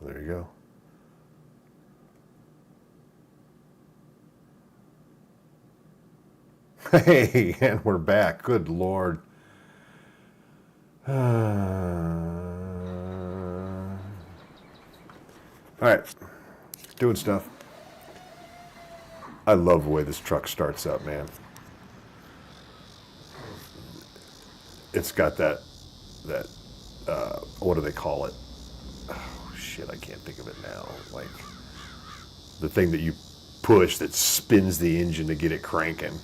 There you go. Hey, and we're back. Good Lord. All right, doing stuff. I love the way this truck starts up, man. It's got that, what do they call it? Oh, shit, I can't think of it now. Like, the thing that you push that spins the engine to get it cranking.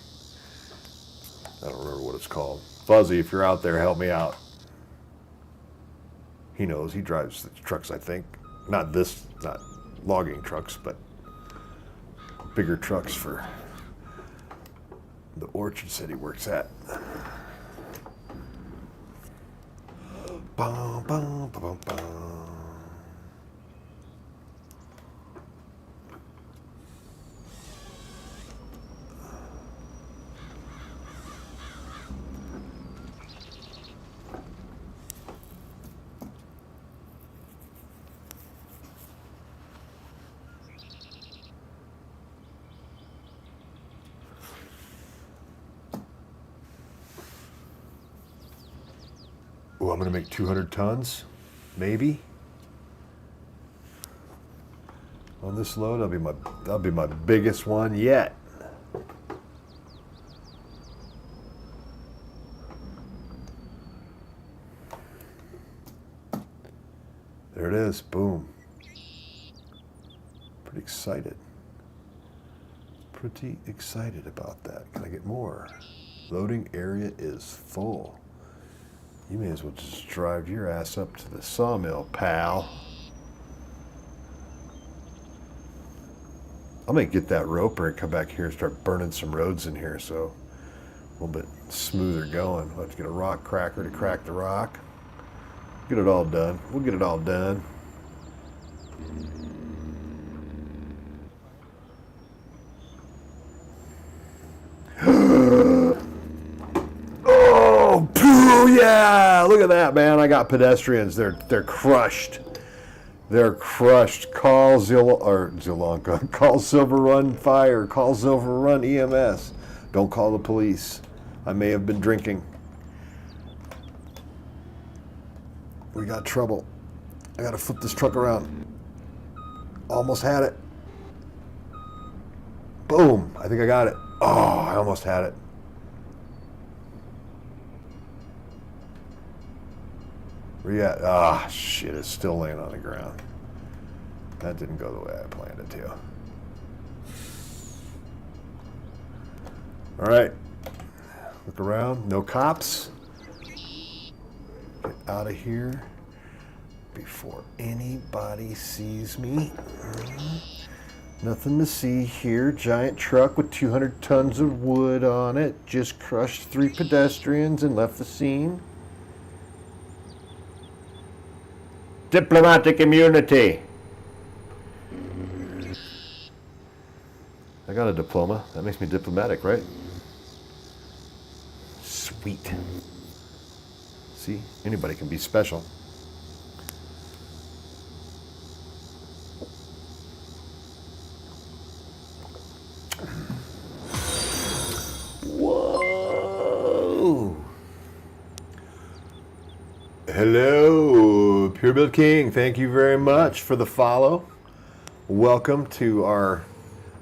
I don't remember what it's called. Fuzzy, if you're out there, help me out. He knows. He drives the trucks, I think. Not logging trucks, but bigger trucks for the orchard city works at. Bum, bum, bum, bum. Oh, I'm gonna make 200 tons, maybe. On this load, that'll be my biggest one yet. There it is, boom. Pretty excited. Pretty excited about that. Can I get more? Loading area is full. You may as well just drive your ass up to the sawmill, pal. I'm gonna get that roper and come back here and start burning some roads in here so a little bit smoother going. We'll have to get a rock cracker to crack the rock. Get it all done. We'll get it all done. Oh, poo, yeah! Look at that, man. I got pedestrians. They're crushed. They're crushed. Call Zilanka. Call Silverrun Fire. Call Silverrun EMS. Don't call the police. I may have been drinking. We got trouble. I gotta flip this truck around. Almost had it. Boom. I think I got it. Oh, I almost had it. Where you at? Ah, shit, it's still laying on the ground. That didn't go the way I planned it to. All right. Look around. No cops. Get out of here before anybody sees me. Nothing to see here. Giant truck with 200 tons of wood on it. Just crushed 3 pedestrians and left the scene. Diplomatic immunity. I got a diploma. That makes me diplomatic, right? Sweet. See, anybody can be special. Whoa. Hello, Pure Build King. Thank you very much for the follow. Welcome to our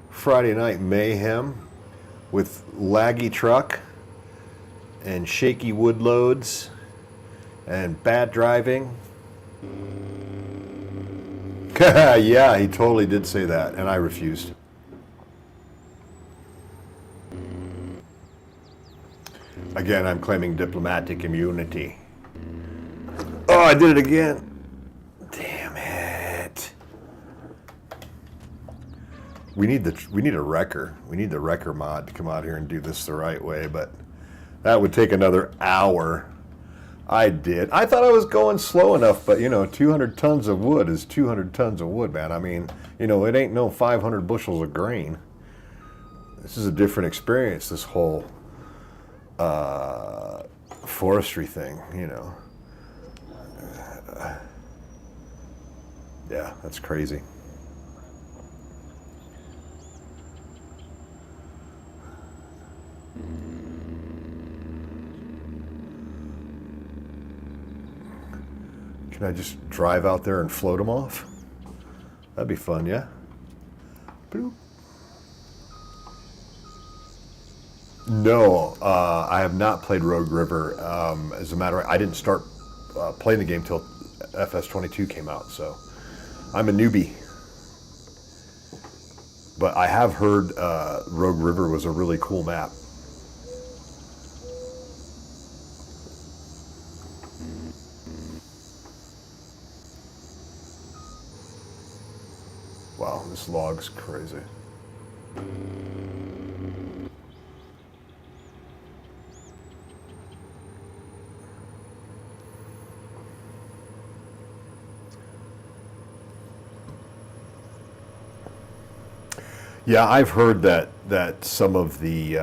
Friday night mayhem with laggy truck and shaky wood loads and bad driving. Yeah, he totally did say that, and I refused. Again, I'm claiming diplomatic immunity. Oh, I did it again. Damn it. We need a wrecker. We need the wrecker mod to come out here and do this the right way, but that would take another hour. I thought I was going slow enough, but 200 tons of wood is 200 tons of wood, man. I mean, it ain't no 500 bushels of grain. This is a different experience, this whole forestry thing, Yeah, that's crazy. Can I just drive out there and float them off? That'd be fun, yeah? Boop. No, I have not played Rogue River. As a matter of, I didn't start playing the game till FS22 came out, so I'm a newbie. But I have heard Rogue River was a really cool map. Wow, this log's crazy. Yeah, I've heard that some of the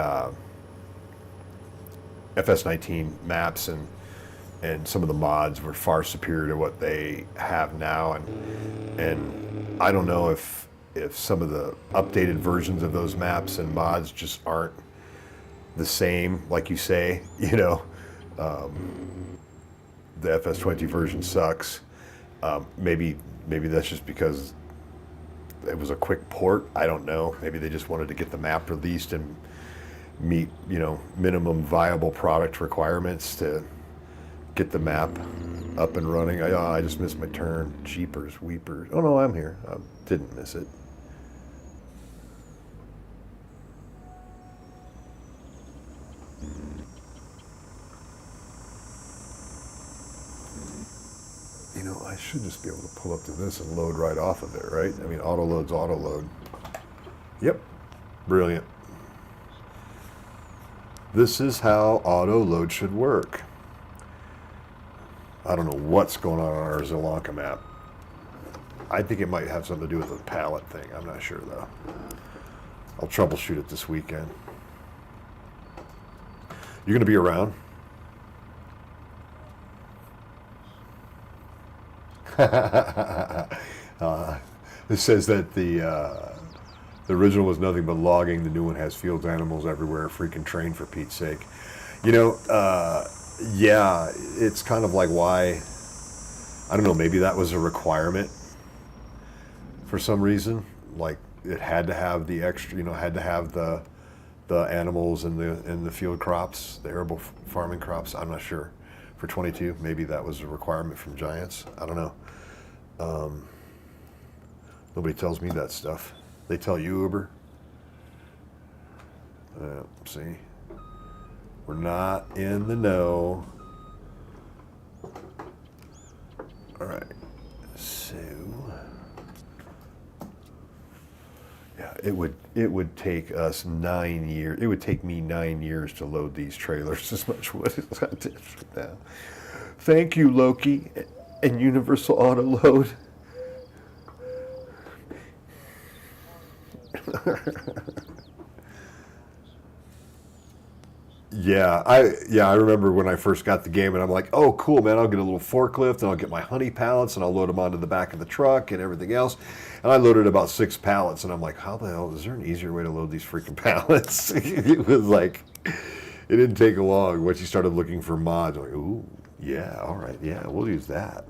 FS19 maps and some of the mods were far superior to what they have now, and I don't know if some of the updated versions of those maps and mods just aren't the same, like you say, you know. The FS20 version sucks. Maybe that's just because it was a quick port. I don't know. Maybe they just wanted to get the map released and meet, you know, minimum viable product requirements to get the map up and running. I just missed my turn. Jeepers, weepers. Oh no, I'm here. I didn't miss it. You know, I should just be able to pull up to this and load right off of it, right? I mean, auto load's auto load. Yep, brilliant. This is how auto load should work. I don't know what's going on our Sri Lanka map. I think it might have something to do with the palette thing. I'm not sure though. I'll troubleshoot it this weekend. You're going to be around? It says that the original was nothing but logging. The new one has fields, animals everywhere. Freaking train, for Pete's sake. You know, yeah, it's kind of like why, I don't know, maybe that was a requirement for some reason. Like it had to have the extra, you know, had to have the animals and the field crops, the arable farming crops. I'm not sure. For 22, maybe that was a requirement from Giants. I don't know. Nobody tells me that stuff. They tell you, Uber. See, we're not in the know. All right, so yeah, it would take us 9 years. It would take me 9 years to load these trailers as much wood as I did now. Thank you, Loki and Universal Auto Load. Yeah, I remember when I first got the game, and I'm like, oh, cool, man, I'll get a little forklift, and I'll get my honey pallets, and I'll load them onto the back of the truck and everything else. And I loaded about 6 pallets, and I'm like, how the hell, is there an easier way to load these freaking pallets? It was like, it didn't take long. Once you started looking for mods, I'm like, ooh, yeah, all right, yeah, we'll use that.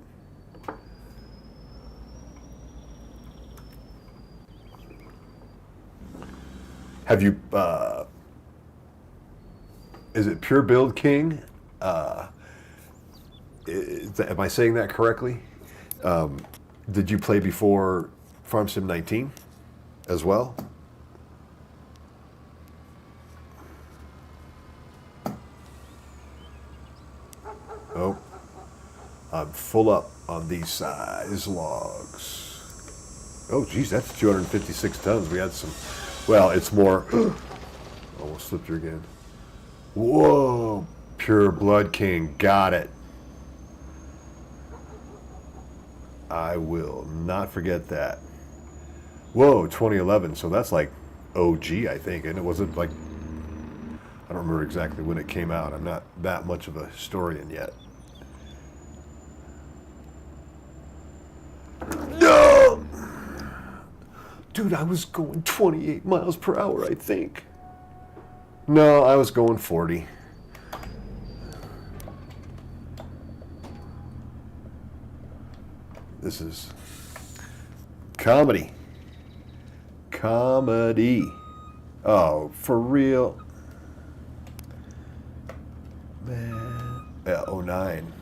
Have you, is it Pure Build King? Am I saying that correctly? Did you play before Farm Sim 19 as well? Oh, I'm full up on these size logs. Oh, geez, that's 256 tons. We had some, well, it's more, almost slipped her again. Whoa, Pure Blood King, got it. I will not forget that. Whoa, 2011, so that's like OG, I think, and it wasn't like, I don't remember exactly when it came out. I'm not that much of a historian yet. No! Dude, I was going 28 miles per hour, I think. No, I was going 40. This is comedy. Comedy. Oh, for real? Man. Yeah, 09.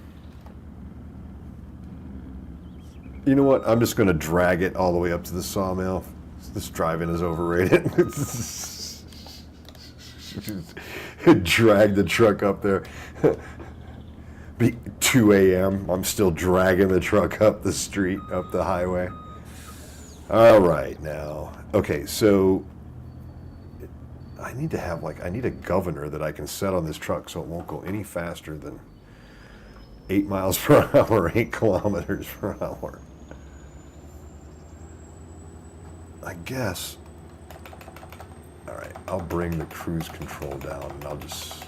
You know what? I'm just going to drag it all the way up to the sawmill. This driving is overrated. Drag the truck up there. Be 2 a.m. I'm still dragging the truck up the street, up the highway. All right, now. Okay, so I need to have I need a governor that I can set on this truck so it won't go any faster than 8 miles per hour, 8 kilometers per hour. I guess. All right, I'll bring the cruise control down and I'll just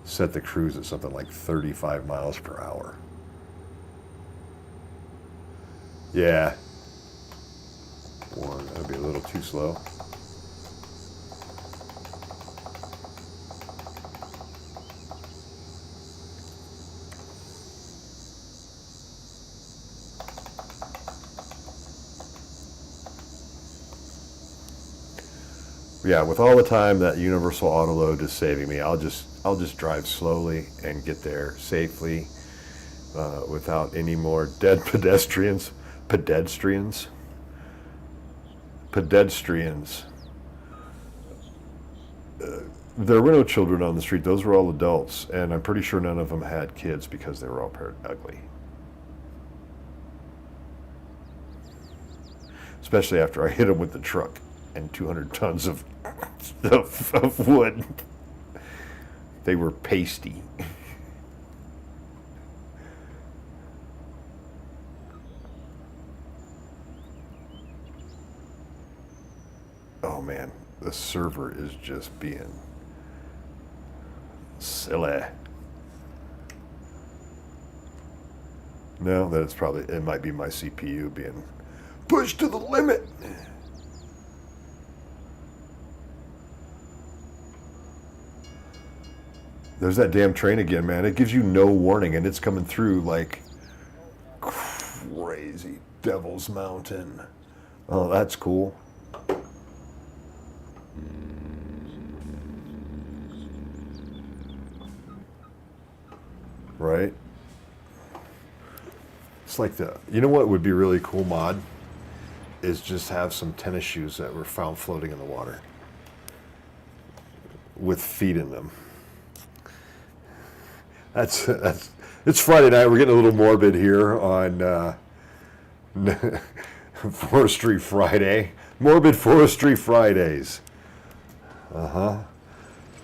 set the cruise at something like 35 miles per hour. Yeah. That'd be a little too slow. Yeah, with all the time that universal auto load is saving me, I'll just drive slowly and get there safely without any more dead pedestrians. Pedestrians. There were no children on the street. Those were all adults, and I'm pretty sure none of them had kids because they were all paired ugly. Especially after I hit them with the truck and 200 tons of wood. They were pasty. Oh man, the server is just being silly. No, it might be my CPU being pushed to the limit. There's that damn train again, man. It gives you no warning, and it's coming through like crazy Devil's Mountain. Oh, that's cool. Right? It's like you know what would be really cool mod? Is just have some tennis shoes that were found floating in the water with feet in them. It's Friday night. We're getting a little morbid here on Forestry Friday. Morbid Forestry Fridays.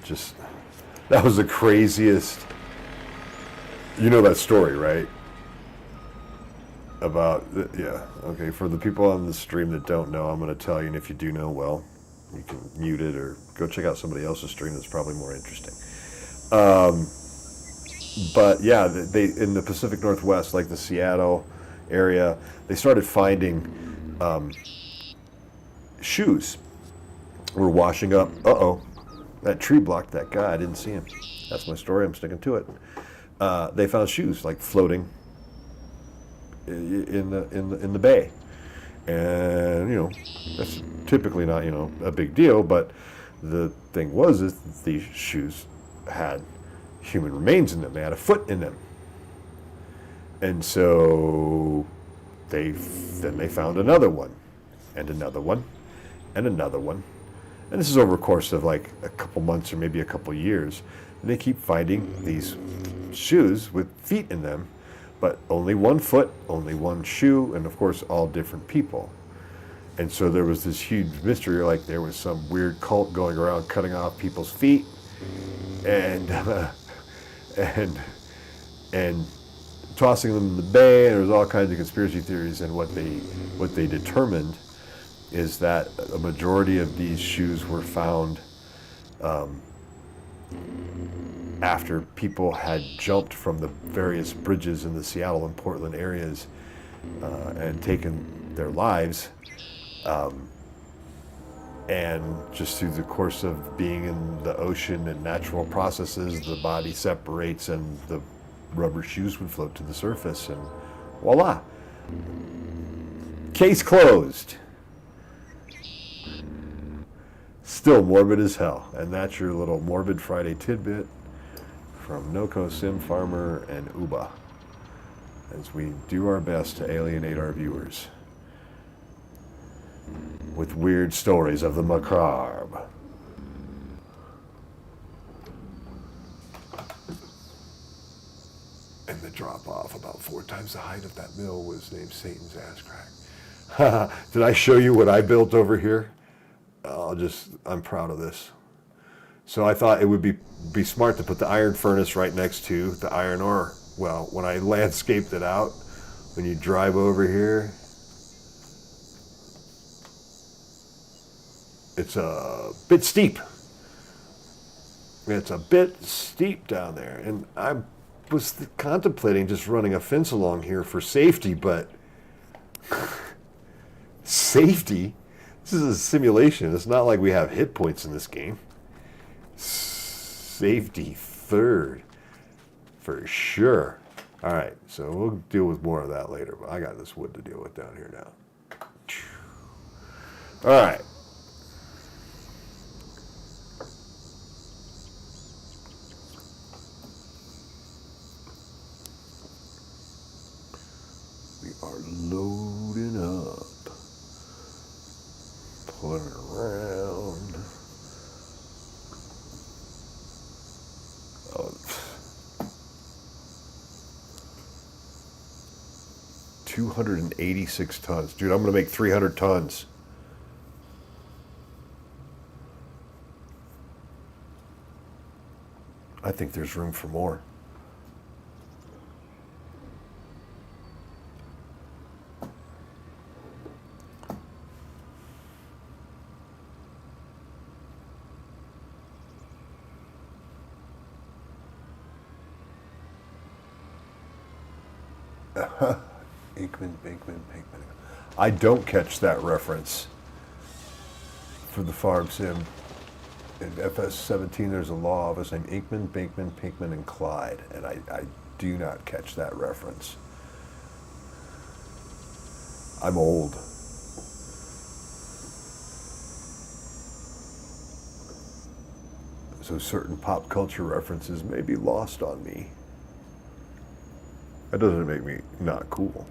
Just, that was the craziest. You know that story, right? About, yeah, okay, for the people on the stream that don't know, I'm going to tell you, and if you do know, well, you can mute it or go check out somebody else's stream that's probably more interesting. But yeah, they in the Pacific Northwest, like the Seattle area, they started finding shoes were washing up. That tree blocked that guy. I didn't see him. That's my story. I'm sticking to it. They found shoes like floating in the bay, and you know that's typically not a big deal. But the thing is these shoes had human remains in them. They had a foot in them, and so they found another one, and another one, and another one, and this is over a course of like a couple months or maybe a couple years. And they keep finding these shoes with feet in them, but only one foot, only one shoe, and of course all different people. And so there was this huge mystery, like there was some weird cult going around cutting off people's feet and tossing them in the bay, and there was all kinds of conspiracy theories. And what they determined is that a majority of these shoes were found after people had jumped from the various bridges in the Seattle and Portland areas and taken their lives. And just through the course of being in the ocean and natural processes, the body separates and the rubber shoes would float to the surface, and voila. Case closed. Still morbid as hell. And that's your little Morbid Friday tidbit from Noco Sim Farmer and Uba, as we do our best to alienate our viewers with weird stories of the macabre. And the drop off about 4 times the height of that mill was named Satan's ass crack. Did I show you what I built over here? I'm proud of this. So I thought it would be smart to put the iron furnace right next to the iron ore. Well, when I landscaped it out, when you drive over here, it's a bit steep. It's a bit steep down there. And I was contemplating just running a fence along here for safety, but safety? This is a simulation. It's not like we have hit points in this game. Safety third, for sure. All right, so we'll deal with more of that later, but I got this wood to deal with down here now. All right. We are loading up. Pulling it around. Oh, 286 tons. Dude, I'm going to make 300 tons. I think there's room for more. Pinkman. I don't catch that reference for the farm sim. In FS17, there's a law of us named Inkman, Binkman, Pinkman, and Clyde, and I do not catch that reference. I'm old. So certain pop culture references may be lost on me. That doesn't make me not cool.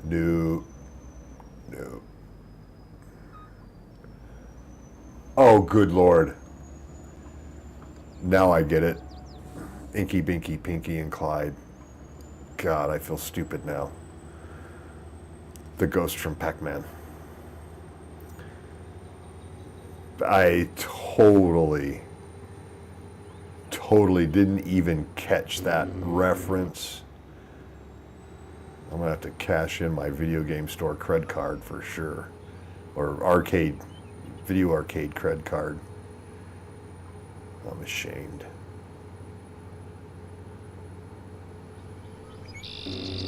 No. Oh, good Lord. Now I get it. Inky, Binky, Pinky, and Clyde. God, I feel stupid now. The ghost from Pac-Man. I totally didn't even catch that reference. I'm gonna have to cash in my video game store cred card for sure, or video arcade cred card. I'm ashamed.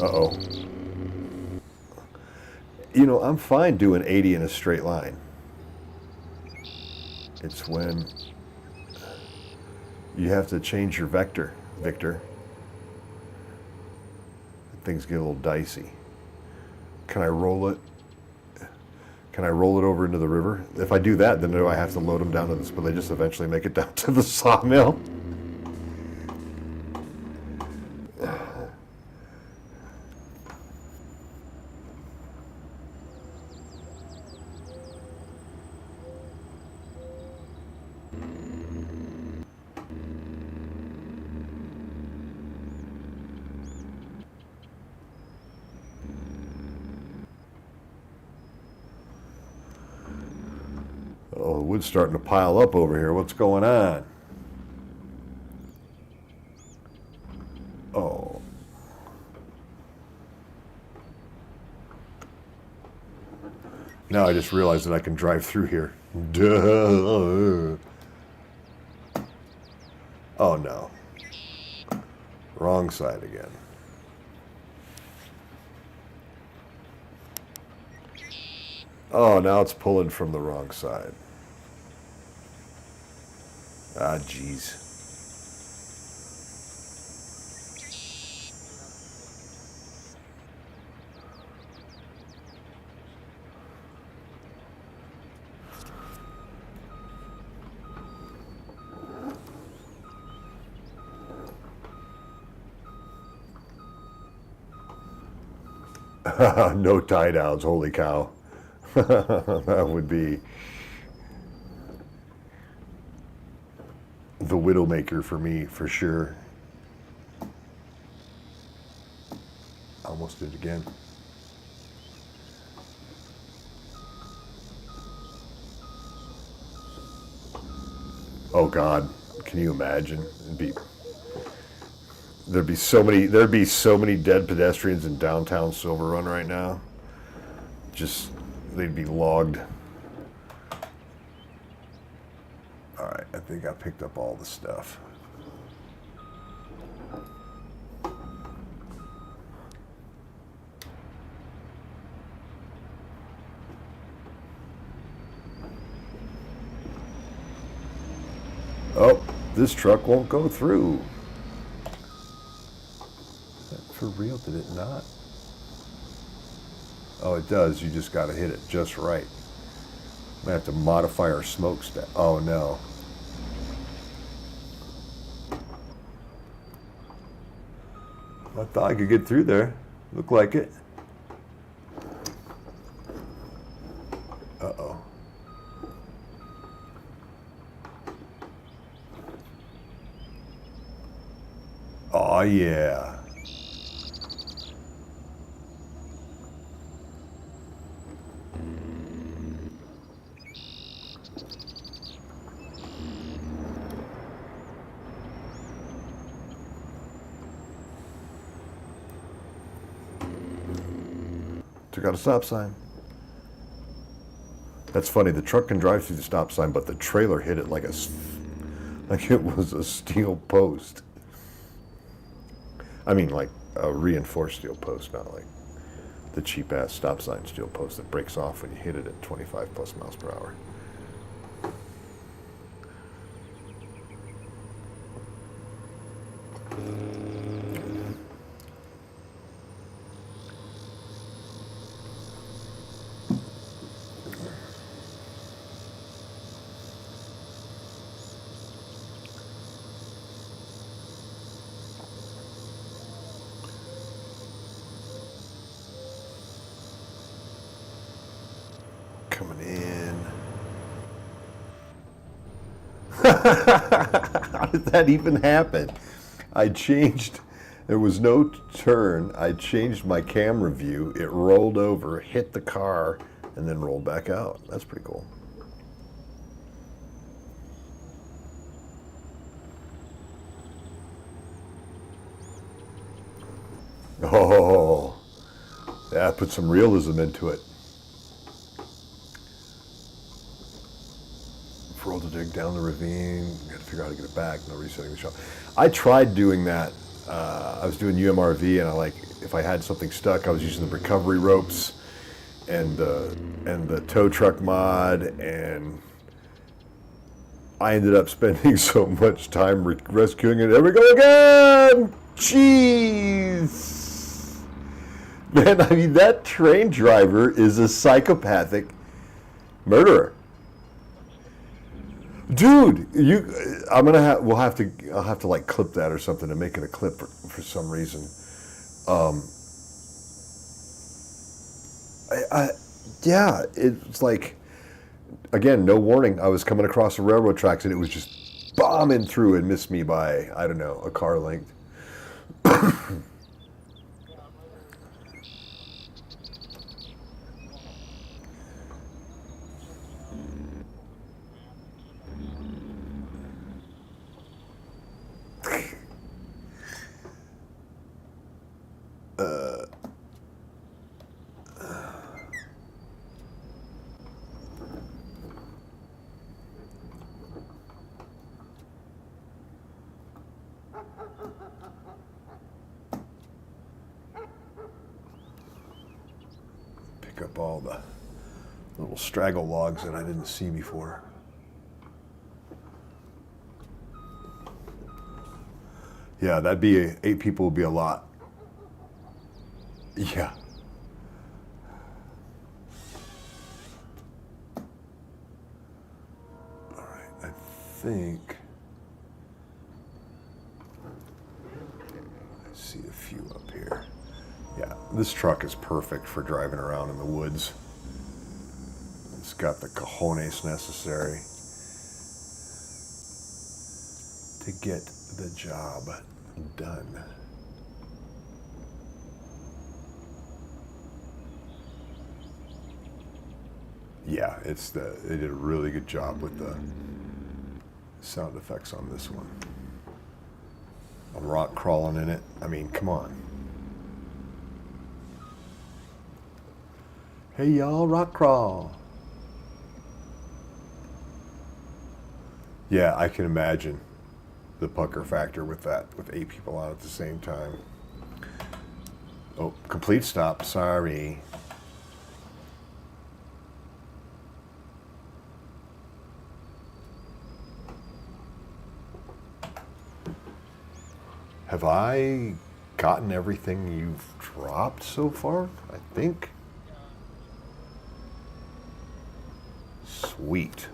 Uh-oh. You know, I'm fine doing 80 in a straight line. It's when you have to change your vector, Victor. Things get a little dicey. Can I roll it? Can I roll it over into the river? If I do that, then do I have to load them down to this? Will they just eventually make it down to the sawmill? Oh, the wood's starting to pile up over here. What's going on? Oh. Now I just realized that I can drive through here. Duh. Oh no. Wrong side again. Oh, now it's pulling from the wrong side. Ah, jeez. No tie downs, holy cow. That would be the Widowmaker for me, for sure. Almost did it again. Oh God, can you imagine? There'd be so many dead pedestrians in downtown Silverrun right now. Just they'd be logged. All right, I think I picked up all the stuff. Oh, this truck won't go through. For real, did it not? Oh, it does. You just got to hit it just right. I have to modify our smokestack. Oh, no. I thought I could get through there. Looked like it. Uh-oh. Oh, yeah. Took out a stop sign. That's funny. The truck can drive through the stop sign, but the trailer hit it like it was a steel post. I mean, like a reinforced steel post, not like the cheap ass stop sign steel post that breaks off when you hit it at 25 plus miles per hour. Coming in. How did that even happen? There was no turn. I changed my camera view. It rolled over, hit the car, and then rolled back out. That's pretty cool. Oh, yeah, put some realism into it. Roll to dig down the ravine. Got to figure out how to get it back. No resetting the shot. I tried doing that. I was doing UMRV, and if I had something stuck, I was using the recovery ropes and the tow truck mod, and I ended up spending so much time rescuing it. There we go again. Jeez, man! I mean, that train driver is a psychopathic murderer. Dude, I'll have to like clip that or something to make it a clip for some reason. Yeah, it's like, again, no warning. I was coming across the railroad tracks and it was just bombing through and missed me by, I don't know, a car length. Pick up all the Little straggle logs that I didn't see before. Yeah, that'd be 8 people would be a lot. Yeah. All right, I think I see a few up here. Yeah, this truck is perfect for driving around in the woods. It's got the cojones necessary to get the job done. Yeah, they did a really good job with the sound effects on this one. I'm rock crawling in it. I mean, come on. Hey y'all, rock crawl. Yeah, I can imagine the pucker factor with that, with 8 people on at the same time. Oh, complete stop, sorry. Have I gotten everything you've dropped so far? I think. Sweet.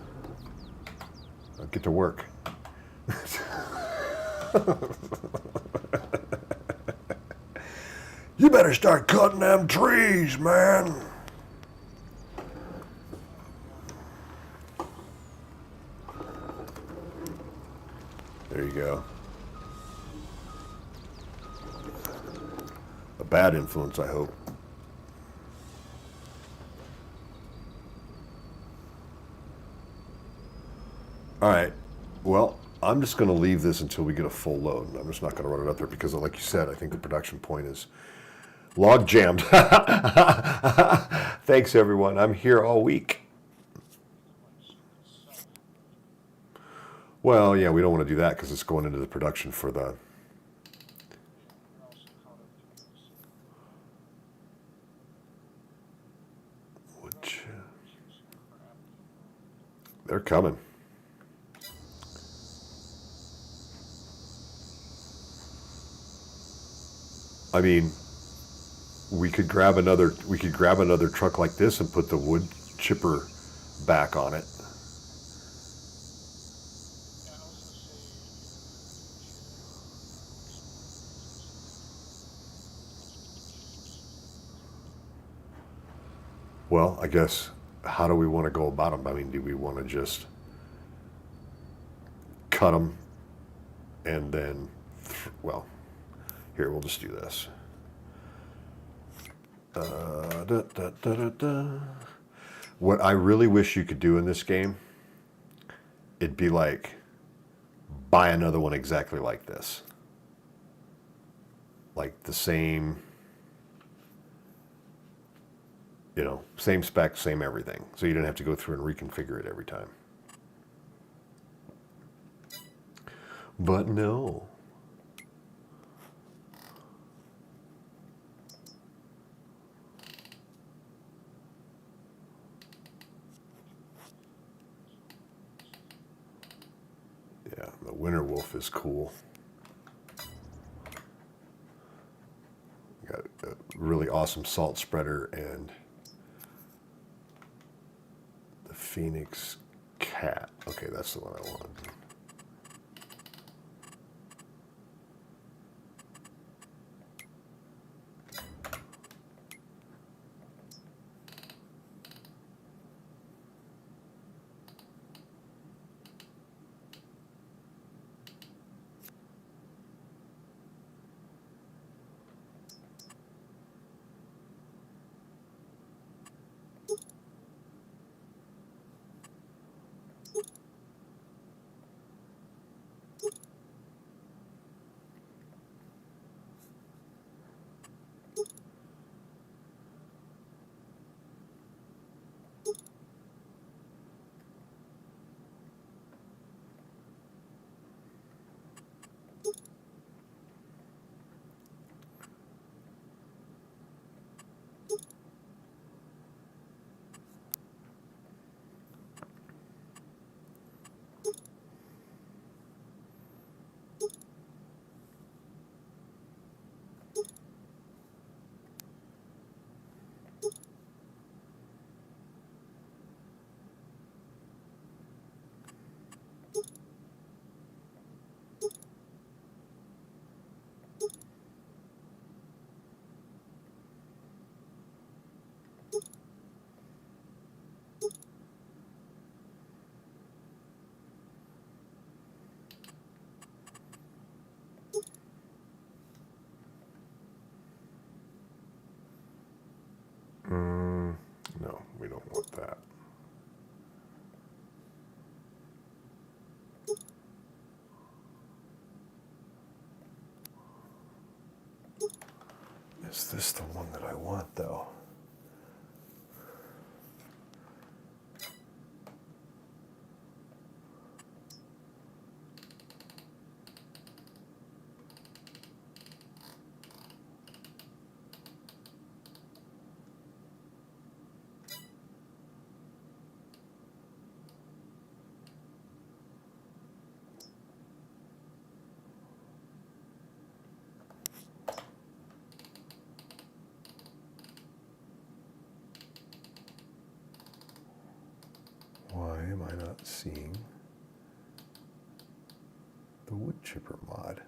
I'll get to work. You better start cutting them trees, man. There you go. A bad influence, I hope. All right. Well, I'm just going to leave this until we get a full load. I'm just not going to run it up there because, like you said, I think the production point is log jammed. Thanks, everyone. I'm here all week. Well, yeah, we don't want to do that because it's going into the production for the... Which... They're coming. I mean, we could grab another truck like this and put the wood chipper back on it. Well, I guess, how do we want to go about them? I mean, do we want to just cut them and then, well, here, we'll just do this. What I really wish you could do in this game, it'd be like, buy another one exactly like this. Like the same, you know, same spec, same everything. So you don't have to go through and reconfigure it every time. But no. Yeah, the Winter Wolf is cool. Got a really awesome salt spreader and the Phoenix Cat. Okay, that's the one I want. Is this the one that I want, though? Why am I not seeing the wood chipper mod?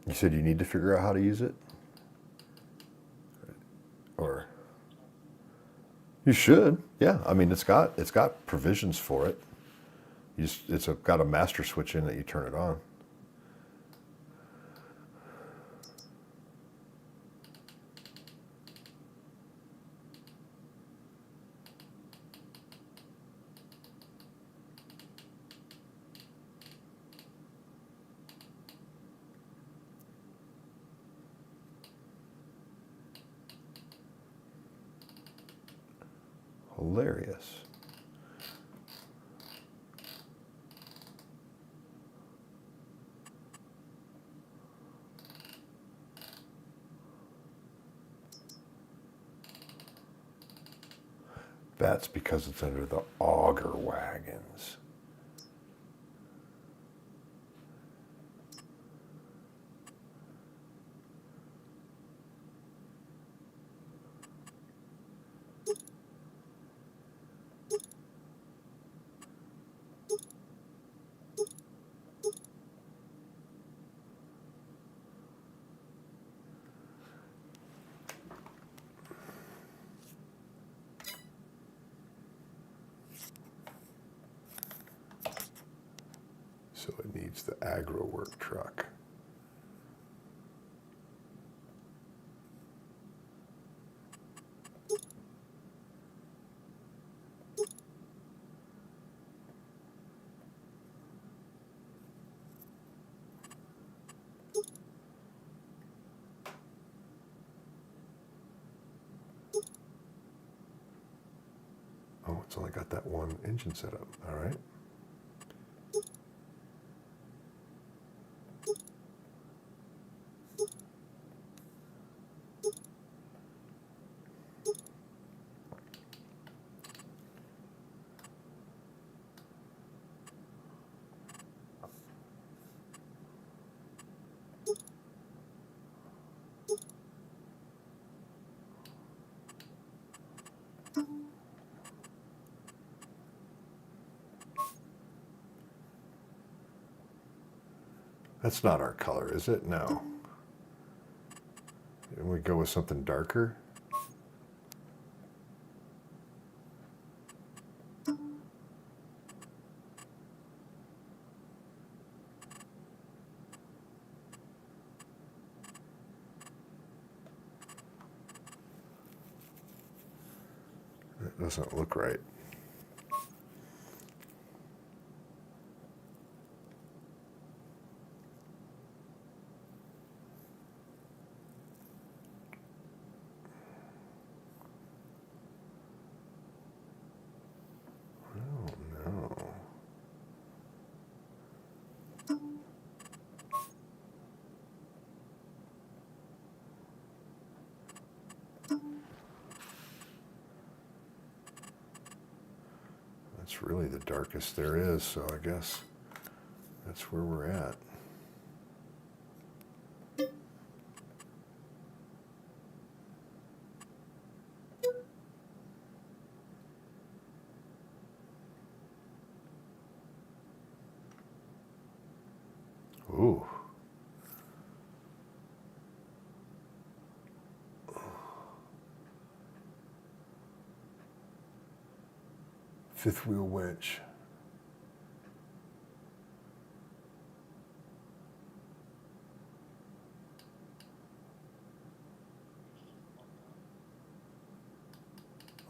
You said you need to figure out how to use it? Or you should. Yeah, I mean it's got provisions for it. Got a master switch in that you turn it on. Hilarious. That's because it's under the auger wagons. So it needs the agro work truck. Oh, it's only got that one engine set up. All right. That's not our color, is it? No. And we go with something darker. That doesn't look right. That's really the darkest there is, so I guess that's where we're at. Ooh. Fifth wheel winch.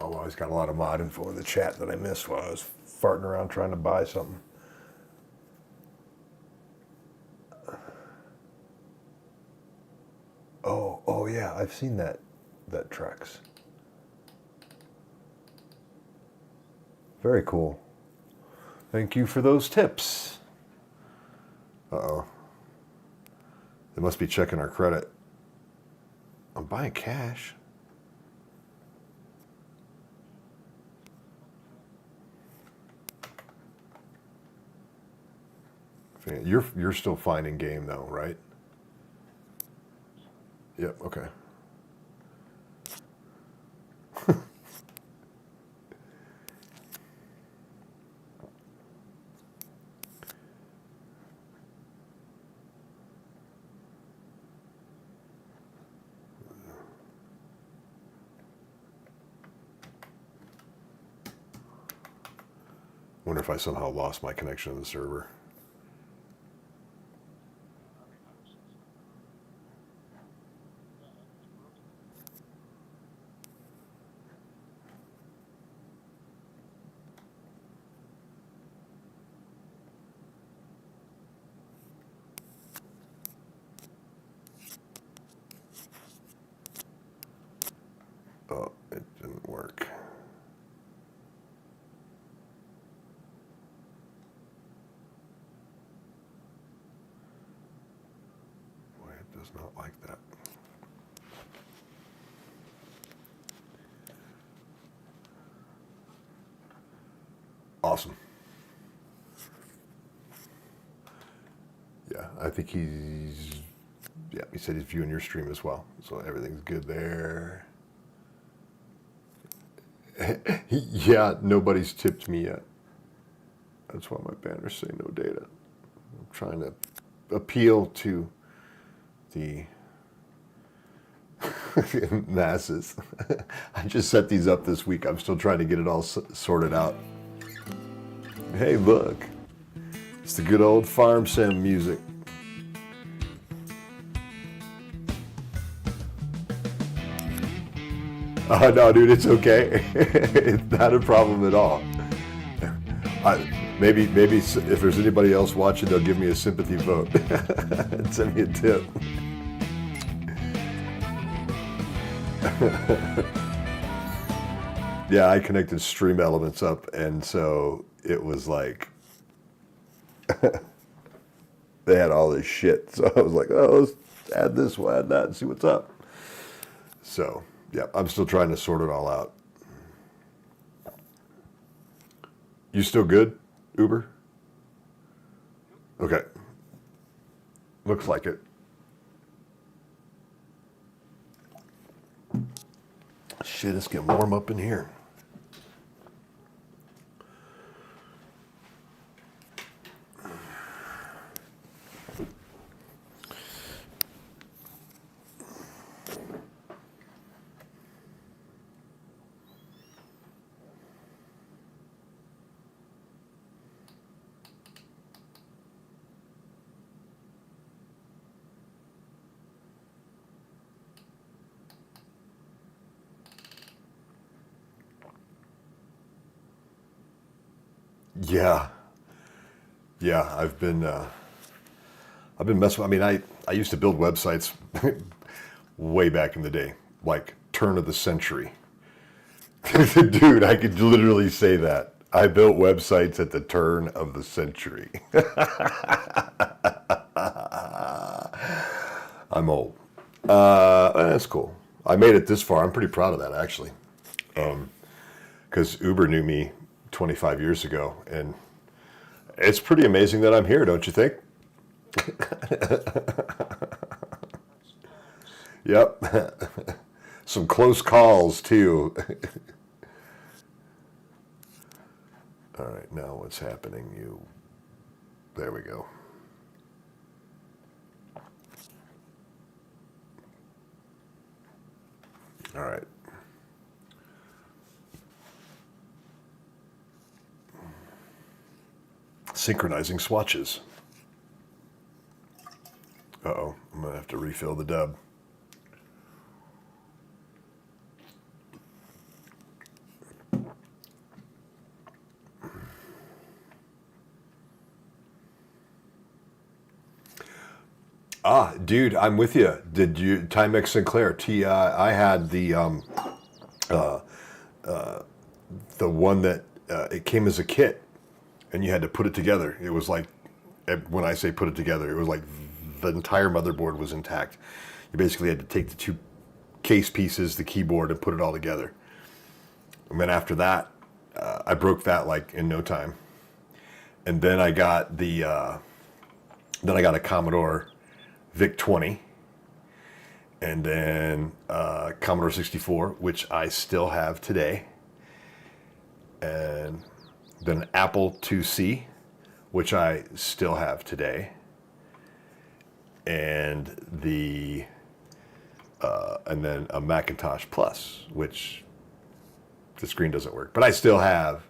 Oh, well, he's got a lot of mod info in the chat that I missed while I was farting around trying to buy something. Oh yeah, I've seen that Trex. Very cool. Thank you for those tips. Uh-oh. They must be checking our credit. I'm buying cash. You're still finding game though, right? Yep, okay. Wonder if I somehow lost my connection to the server. Oh, it didn't work. Boy, it does not like that. Awesome. Yeah, I think he said he's viewing your stream as well. So everything's good there. Yeah, nobody's tipped me yet. That's why my banners say no data. I'm trying to appeal to the masses. I just set these up this week. I'm still trying to get it all sorted out. Hey, look. It's the good old farm sim music. Oh, no, dude, it's okay. It's not a problem at all. Maybe if there's anybody else watching, they'll give me a sympathy vote and send me a tip. Yeah, I connected Stream Elements up, and so it was like they had all this shit. So I was like, oh, let's add this, we'll add that, and see what's up. So, yeah, I'm still trying to sort it all out. You still good, Uber? Okay. Looks like it. Shit, it's getting warm up in here. Yeah, I've been messing. I mean, I used to build websites way back in the day, like turn of the century. Dude, I could literally say that. I built websites at the turn of the century. I'm old. That's cool. I made it this far. I'm pretty proud of that, actually. Because Uber knew me 25 years ago, and it's pretty amazing that I'm here, don't you think? Yep. Some close calls, too. All right, now what's happening? There we go. All right. Synchronizing swatches. Uh-oh, I'm gonna have to refill the dub. Dude, I'm with you. Did you Timex Sinclair? I had the one that it came as a kit, and you had to put it together. It was like, when I say put it together, it was like the entire motherboard was intact. You basically had to take the two case pieces, the keyboard, and put it all together. And then after that, I broke that like in no time. And then I got a Commodore VIC-20, and then Commodore 64, which I still have today, and then an Apple IIc, which I still have today, and then a Macintosh Plus, which the screen doesn't work, but I still have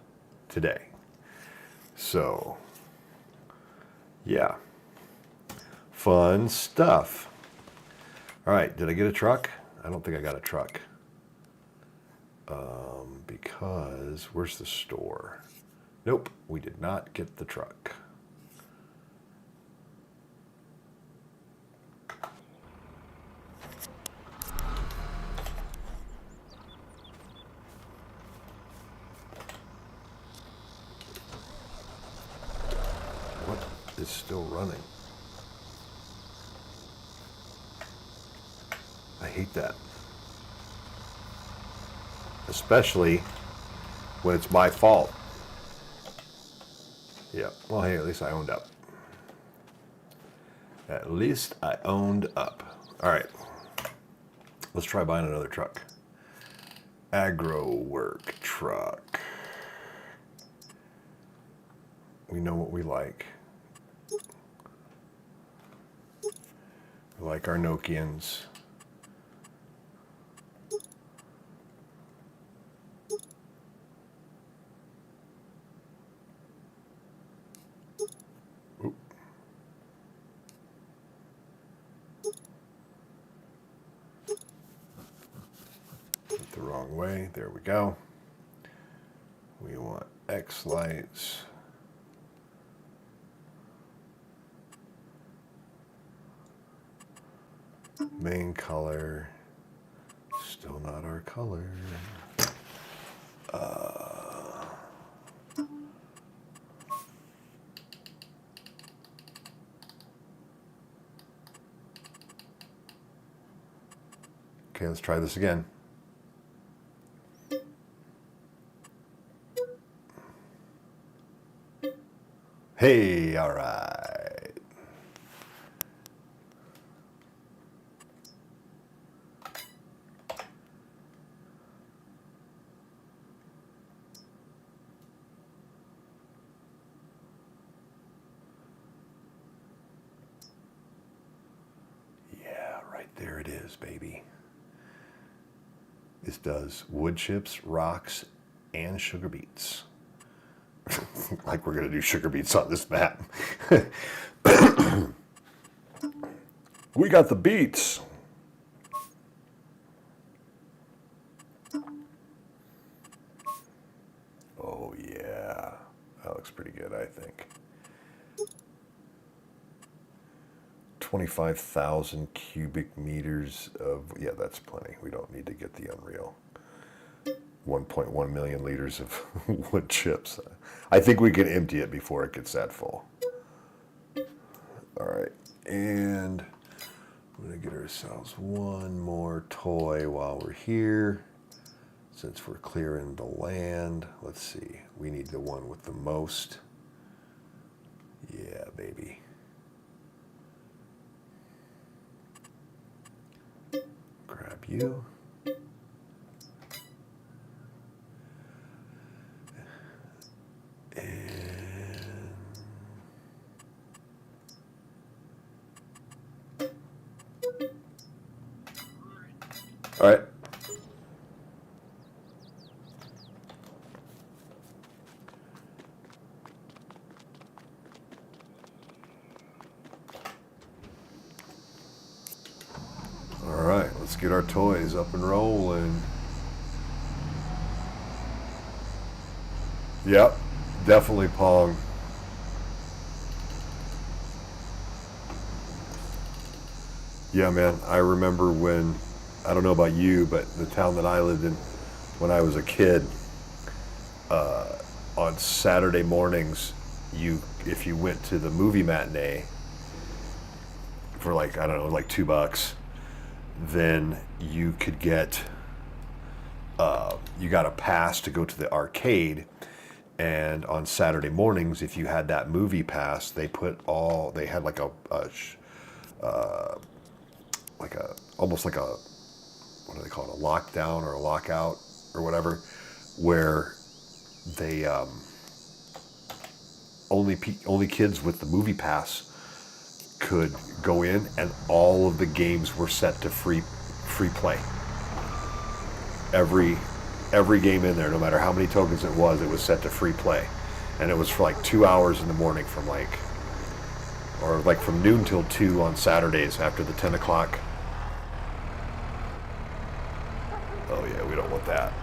today. So, yeah. Fun stuff. All right, did I get a truck? I don't think I got a truck. Because, where's the store? Nope, we did not get the truck. What is still running? I hate that. Especially when it's my fault. Yeah, well, hey, at least I owned up. At least I owned up. All right, let's try buying another truck. Agro work truck. We know what we like. We like our Nokians. The wrong way. There we go. We want X lights. Main color. Still not our color. Okay, let's try this again. Hey, all right. Yeah, right there it is, baby. This does wood chips, rocks, and sugar beets. Like we're going to do sugar beets on this map. We got the beets. Oh, yeah. That looks pretty good, I think. 25,000 cubic meters of... Yeah, that's plenty. We don't need to get the Unreal. 1.1 million liters of wood chips. I think we can empty it before it gets that full. All right, and I'm gonna get ourselves one more toy while we're here. Since we're clearing the land, let's see. We need the one with the most. Yeah, baby. Grab you. All right. All right, let's get our toys up and rolling. Yep, definitely Pong. Yeah, man. I remember when, I don't know about you, but the town that I lived in when I was a kid, on Saturday mornings, if you went to the movie matinee for like, I don't know, like $2, then you could get, you got a pass to go to the arcade. And on Saturday mornings, if you had that movie pass, they had almost like a, what do they call it, a lockdown or a lockout or whatever, where they only kids with the movie pass could go in, and all of the games were set to free play. Every game in there, no matter how many tokens it was set to free play, and it was for like 2 hours in the morning, from noon till 2 on Saturdays after the 10 o'clock. Oh yeah, we don't want that.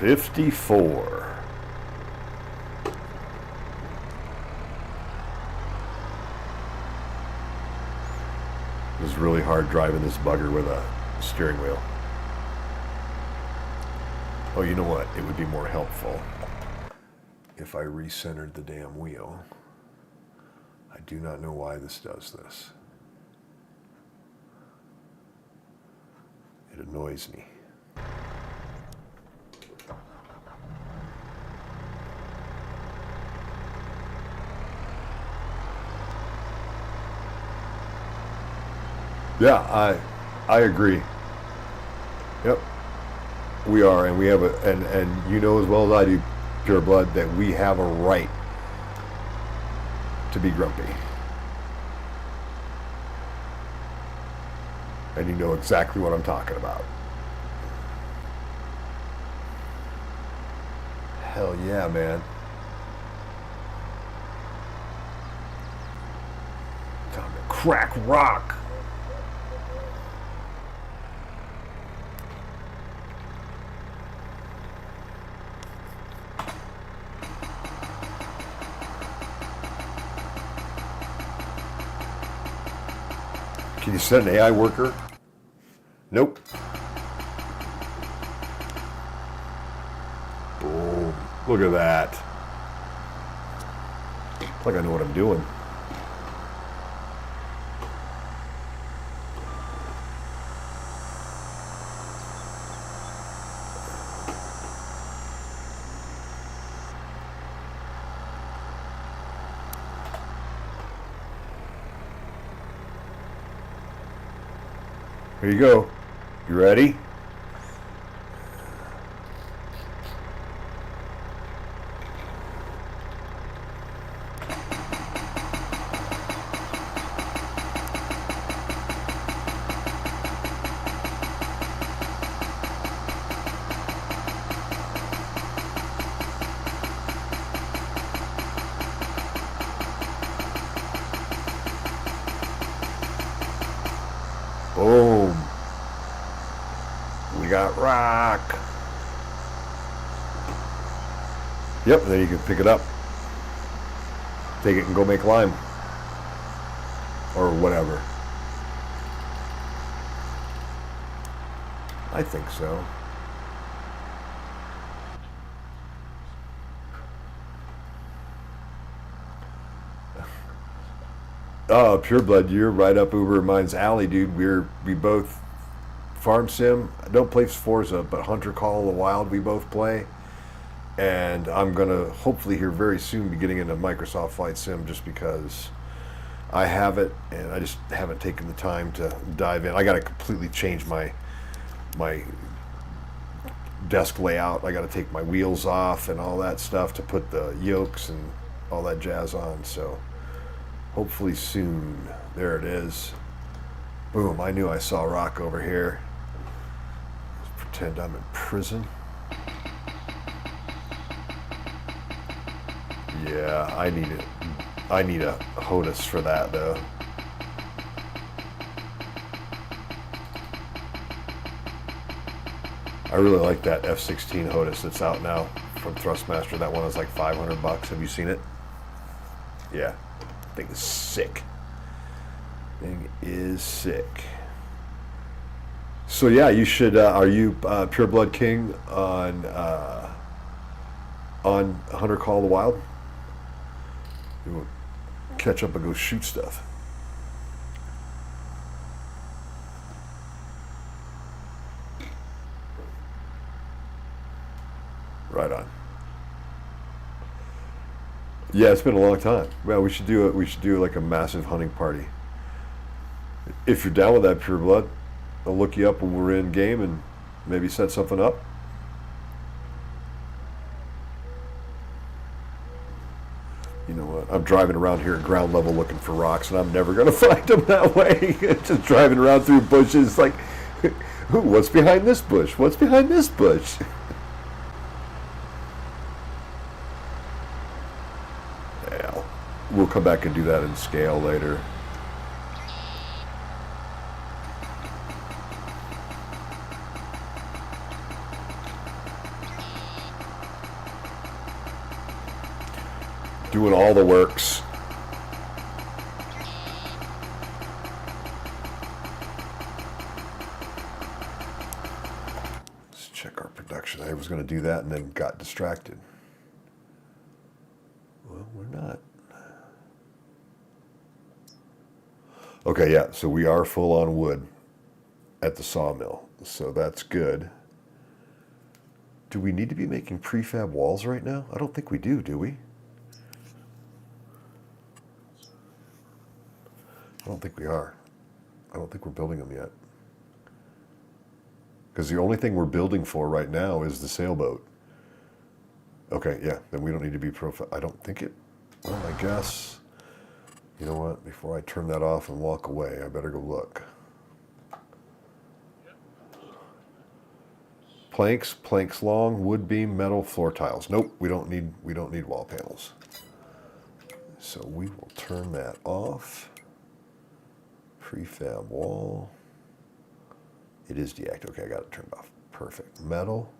$54. It was really hard driving this bugger with a steering wheel. Oh, you know what? It would be more helpful if I recentered the damn wheel. I do not know why this does this. It annoys me. Yeah, I agree. Yep, we are, and we have and you know as well as I do, Pure Blood, that we have a right to be grumpy. And you know exactly what I'm talking about. Hell yeah, man. Time to crack rock. Can you set an AI worker? Nope. Boom. Look at that. Like I know what I'm doing. Here you go. You ready? Boom. We got rock. Yep, then you can pick it up. Take it and go make lime. Or whatever. I think so. Oh, Pure Blood, you're right up Uber mine's alley, dude. We both farm sim. I don't play Forza, but Hunter Call of the Wild we both play. And I'm gonna hopefully here very soon be getting into Microsoft Flight Sim, just because I have it and I just haven't taken the time to dive in. I gotta completely change my desk layout. I gotta take my wheels off and all that stuff to put the yokes and all that jazz on. So hopefully soon. There it is. Boom, I knew I saw rock over here. Let's pretend I'm in prison. Yeah, I need a HOTUS for that though. I really like that F-16 HOTUS that's out now from Thrustmaster. That one is like $500. Have you seen it? Yeah. Thing is sick. Thing is sick. So yeah, you should. Are you Pure Blood King on Hunter Call of the Wild? You will catch up and go shoot stuff. Right on. Yeah, it's been a long time. Well, we should do it. We should do like a massive hunting party. If you're down with that, Pure Blood, I'll look you up when we're in game and maybe set something up. You know what? I'm driving around here at ground level looking for rocks, and I'm never going to find them that way. Just driving around through bushes like, ooh, what's behind this bush? What's behind this bush? Yeah, we'll come back and do that in scale later. Doing all the works. Let's check our production. I was going to do that and then got distracted. Well, we're not. Okay, yeah, so we are full on wood at the sawmill, so that's good. Do we need to be making prefab walls right now? I don't think we do we? I don't think we are. I don't think we're building them yet. Because the only thing we're building for right now is the sailboat. Okay, yeah, then we don't need to be I don't think it. Well, I guess. You know what? Before I turn that off and walk away, I better go look. Planks, planks long, wood beam, metal, floor tiles. Nope, we don't need wall panels. So we will turn that off. Prefab wall. It is deactivated. Okay, I got it turned off. Perfect. Metal.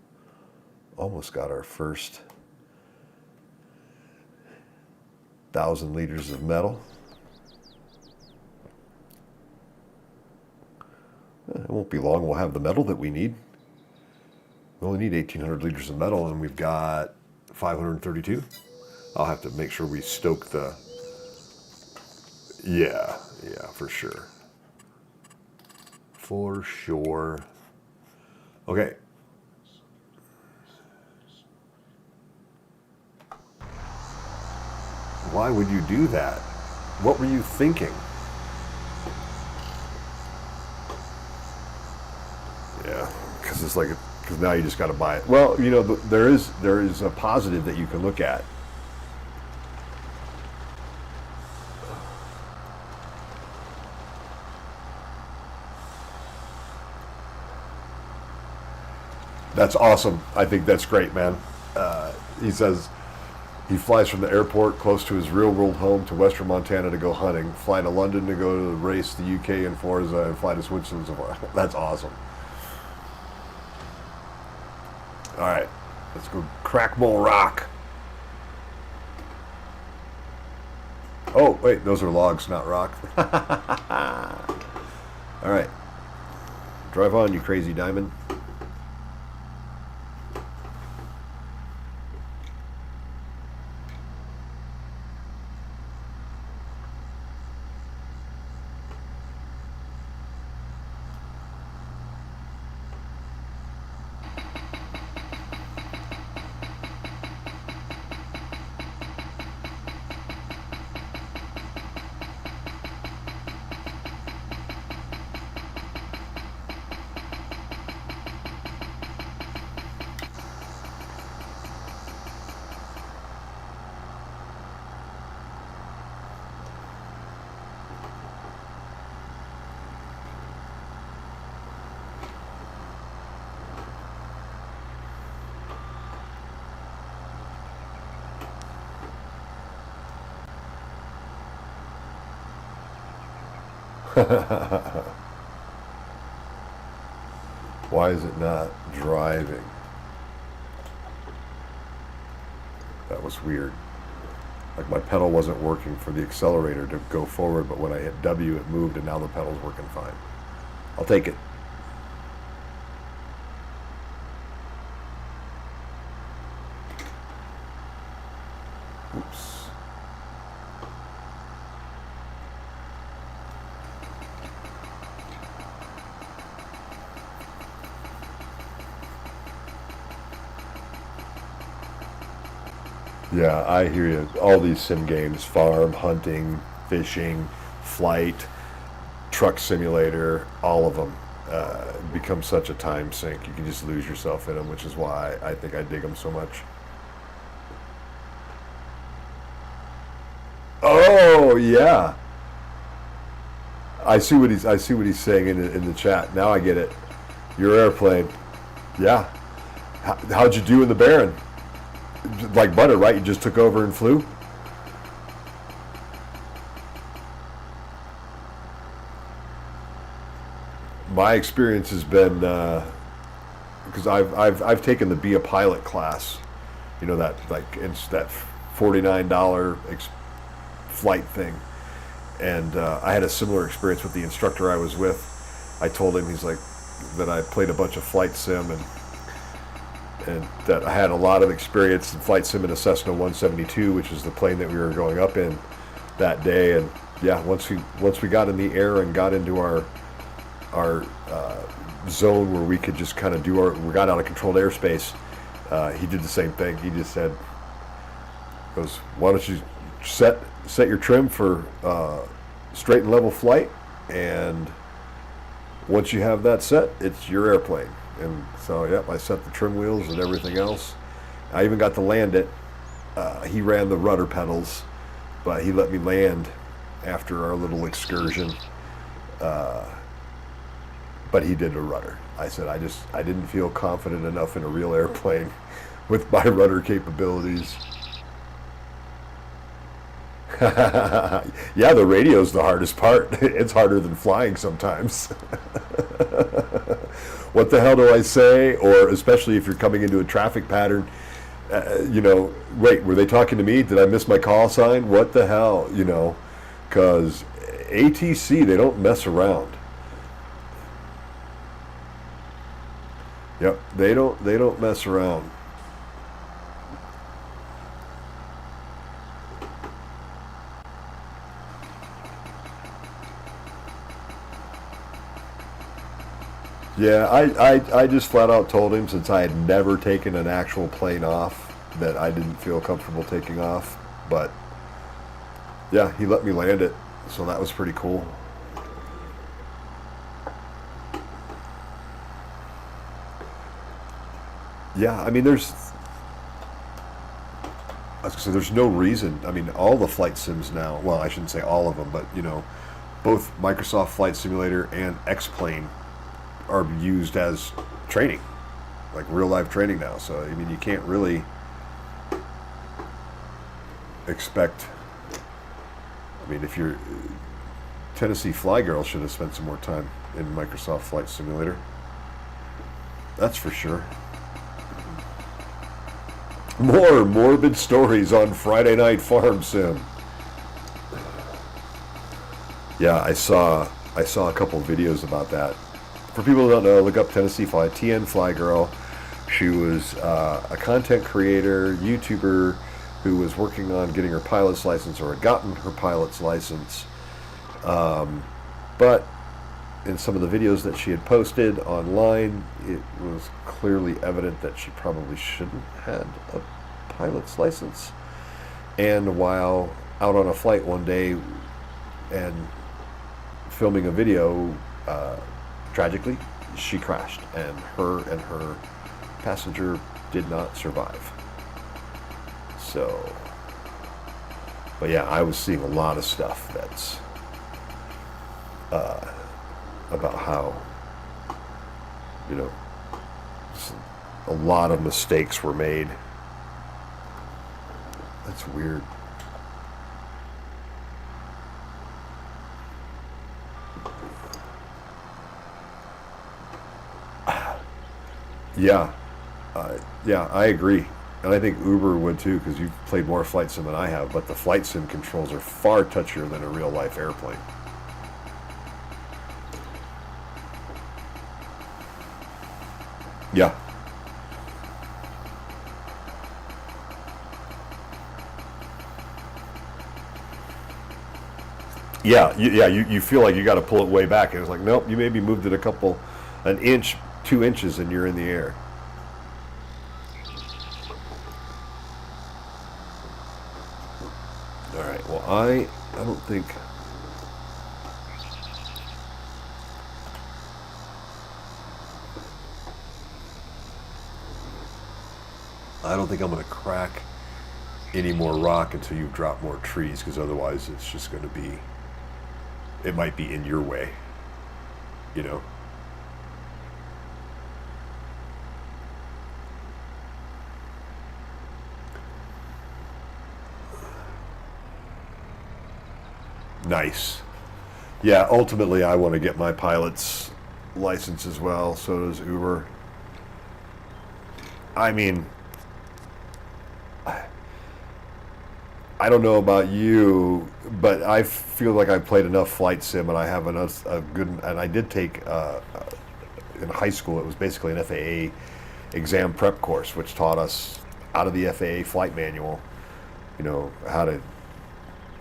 Almost got our first 1,000 liters of metal. It won't be long. We'll have the metal that we need. We only need 1,800 liters of metal, and we've got 532. I'll have to make sure we stoke the... Yeah, for sure. For sure. Okay. Why would you do that? What were you thinking? Yeah, because it's like, because now you just got to buy it. Well, you know, there is a positive that you can look at. That's awesome. I think that's great, man. He says he flies from the airport close to his real-world home to Western Montana to go hunting, fly to London to go to the race, the UK in Forza, and fly to Switzerland. That's awesome. All right, let's go crack more rock. Oh, wait, those are logs, not rock. All right. Drive on, you crazy diamond. Why is it not driving? That was weird. Like my pedal wasn't working for the accelerator to go forward, but when I hit W, it moved, and now the pedal's working fine. I'll take it. Oops. Yeah, I hear you. All these sim games, farm, hunting, fishing, flight, truck simulator, all of them become such a time sink. You can just lose yourself in them, which is why I think I dig them so much. Oh yeah, I see what he's saying in the chat. Now I get it. Your airplane, yeah. How'd you do in the Baron? Like butter, right? You just took over and flew. My experience has been because I've taken the Be a Pilot class, you know, that like it's that $49 flight thing, and I had a similar experience with the instructor I was with. I told him, he's like, that I played a bunch of flight sim and that I had a lot of experience in flight sim in a Cessna 172, which is the plane that we were going up in that day. And yeah, once we got in the air and got into our zone where we could just kind of we got out of controlled airspace, he did the same thing. He just said, goes, why don't you set your trim for straight and level flight, and once you have that set, it's your airplane. And so, yep, I set the trim wheels and everything else. I even got to land it. He ran the rudder pedals, but he let me land after our little excursion. But he did a rudder. I said I didn't feel confident enough in a real airplane with my rudder capabilities. Yeah, the radio's the hardest part. It's harder than flying sometimes. What the hell do I say? Or especially if you're coming into a traffic pattern, wait, were they talking to me? Did I miss my call sign? What the hell, because ATC, they don't mess around. Yep, they don't mess around. Yeah, I just flat out told him, since I had never taken an actual plane off, that I didn't feel comfortable taking off. But yeah, he let me land it, so that was pretty cool. Yeah, I mean, there's no reason. I mean, all the flight sims now, well, I shouldn't say all of them, but both Microsoft Flight Simulator and X-Plane are used as training, like real life training now. So I mean, you can't really expect. I mean, if you're Tennessee Fly Girl should have spent some more time in Microsoft Flight Simulator. That's for sure. More morbid stories on Friday Night Farm Sim. Yeah, I saw a couple videos about that. For people who don't know, look up Tennessee Fly, TN Fly Girl. She was a content creator, YouTuber, who was working on getting her pilot's license, or had gotten her pilot's license. But in some of the videos that she had posted online, it was clearly evident that she probably shouldn't have had a pilot's license. And while out on a flight one day and filming a video, tragically, she crashed, and her passenger did not survive. So, but yeah, I was seeing a lot of stuff that's about how, a lot of mistakes were made. That's weird. Yeah, yeah, I agree. And I think Uber would too, because you've played more flight sim than I have, but the flight sim controls are far touchier than a real life airplane. Yeah. Yeah, you feel like you got to pull it way back. And it's like, nope, you maybe moved it an inch, 2 inches, and you're in the air. All right. Well, I don't think I don't think I'm gonna crack any more rock until you drop more trees, because otherwise it's just gonna be it might be in your way, you know. Nice. Yeah. Ultimately, I want to get my pilot's license as well. So does Uber. I mean, I don't know about you, but I feel like I played enough flight sim, and I have enough a good. And I did take in high school. It was basically an FAA exam prep course, which taught us out of the FAA flight manual, how to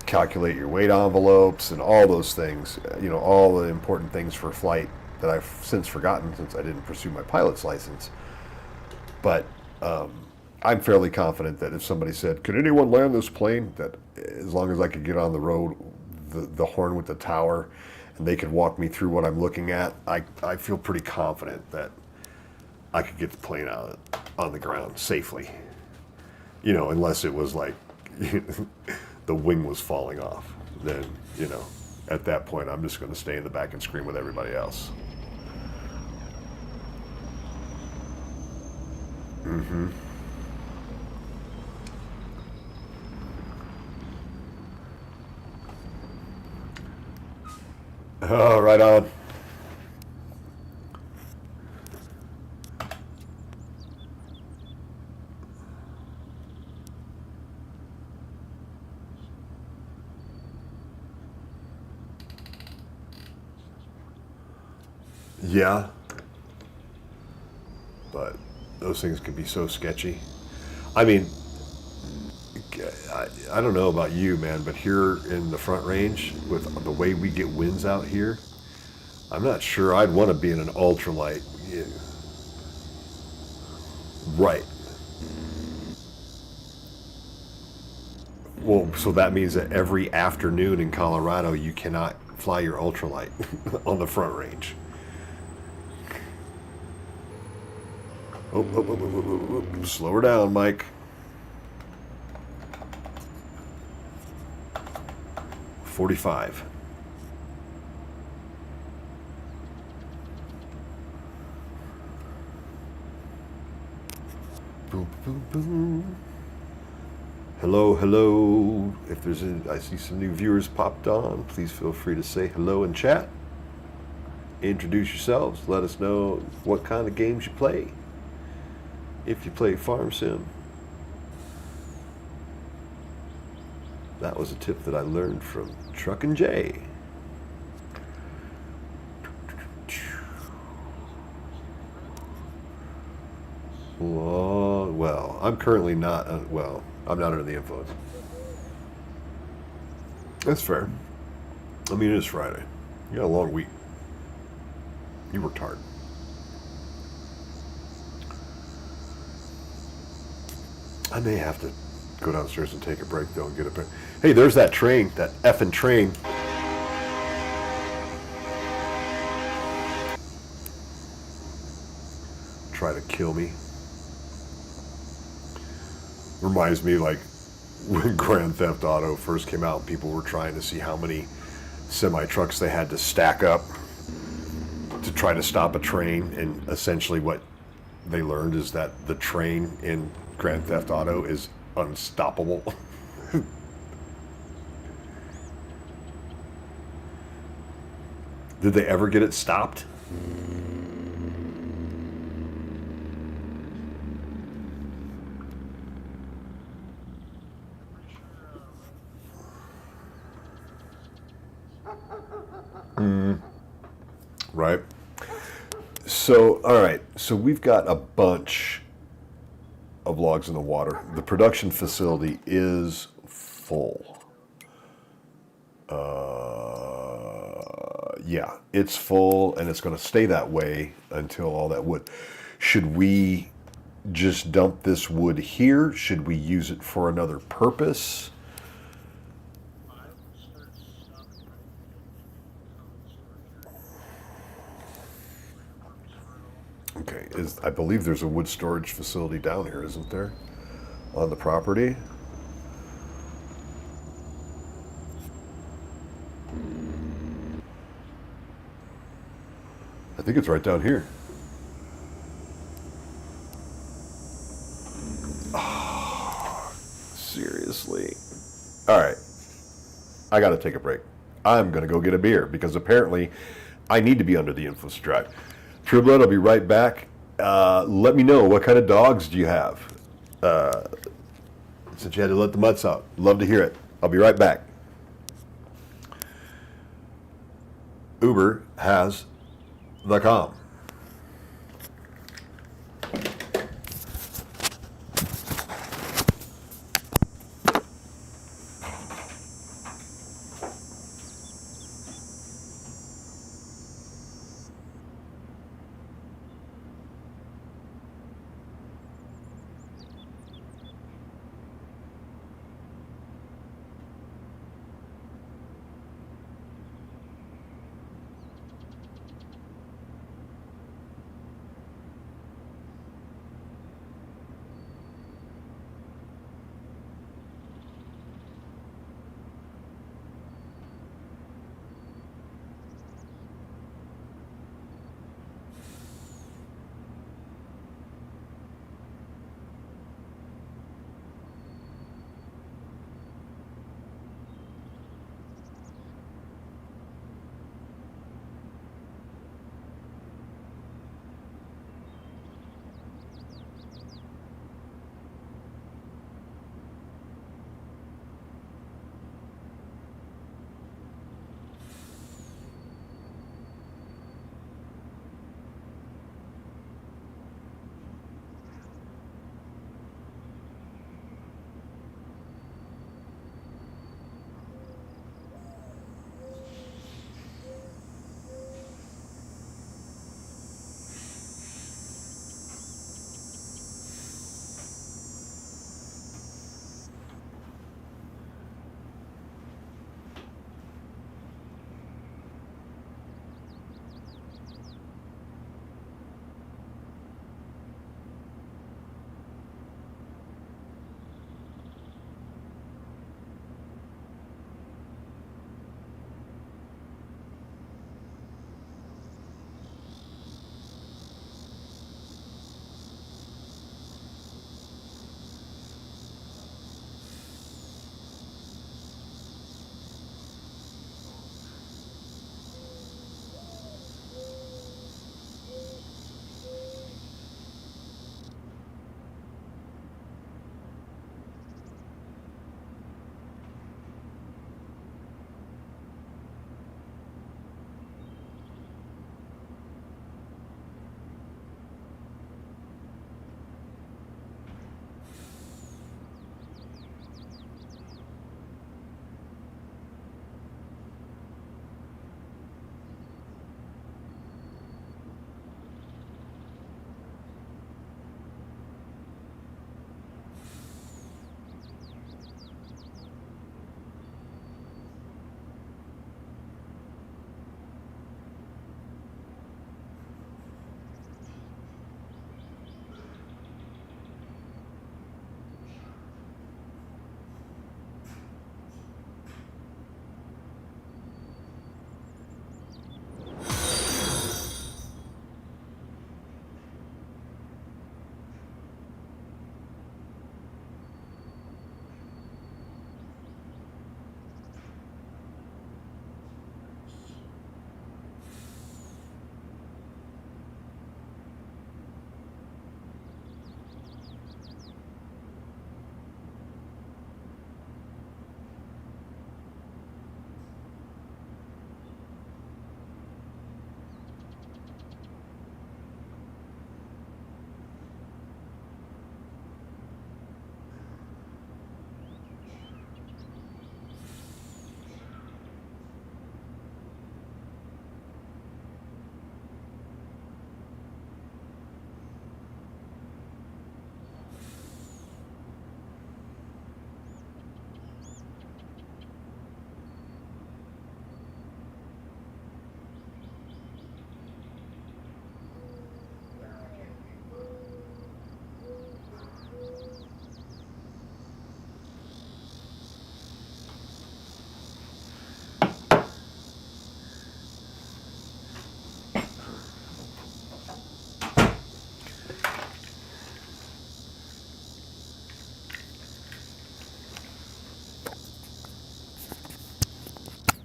calculate your weight envelopes and all those things. All the important things for flight that I've since forgotten since I didn't pursue my pilot's license. But I'm fairly confident that if somebody said, "Could anyone land this plane?" that as long as I could get on the road, the horn with the tower, and they could walk me through what I'm looking at, I feel pretty confident that I could get the plane out on the ground safely. Unless it was like the wing was falling off. Then, at that point, I'm just going to stay in the back and scream with everybody else. Mm-hmm. Oh, right on. Yeah, but those things can be so sketchy. I mean, I don't know about you, man, but here in the Front Range, with the way we get winds out here, I'm not sure I'd want to be in an ultralight. Yeah. Right. Well, so that means that every afternoon in Colorado, you cannot fly your ultralight on the Front Range. Oh, slow her down, Mike. 45. Boom, boom, boom. Hello, hello. If I see some new viewers popped on, please feel free to say hello in chat. Introduce yourselves. Let us know what kind of games you play. If you play Farm Sim. That was a tip that I learned from Truckin' Jay. Well, I'm currently not, I'm not under the influence. That's fair. I mean, it is Friday. You got a long week. You worked hard. I may have to go downstairs and take a break, though, and get a break. Hey, there's that train, that effing train. Try to kill me. Reminds me, like, when Grand Theft Auto first came out, people were trying to see how many semi-trucks they had to stack up to try to stop a train, and essentially what they learned is that the train in Grand Theft Auto is unstoppable. Did they ever get it stopped? Right. So, all right. So we've got a bunch of logs in the water. The production facility is full. Yeah, it's full and it's going to stay that way until all that wood. Should we just dump this wood here? Should we use it for another purpose? Okay, I believe there's a wood storage facility down here, isn't there? On the property? I think it's right down here. Oh, seriously. All right. I got to take a break. I'm going to go get a beer because apparently I need to be under the influence to drive. True Blood, I'll be right back. Let me know, what kind of dogs do you have? Since you had to let the mutts out. Love to hear it. I'll be right back. Uber has the com.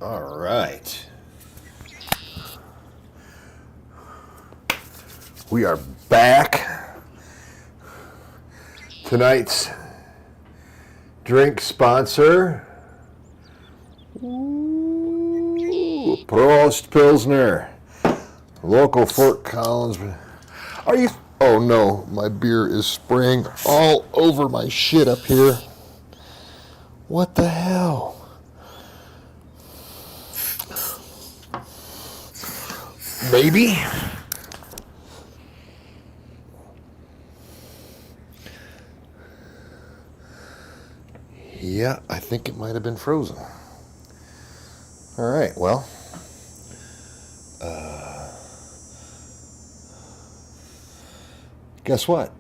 All right. We are back. Tonight's drink sponsor, Prost Pilsner, local Fort Collins. Are you? Oh no, my beer is spraying all over my shit up here. What the hell? Maybe. Yeah, I think it might have been frozen. All right, well. Guess what?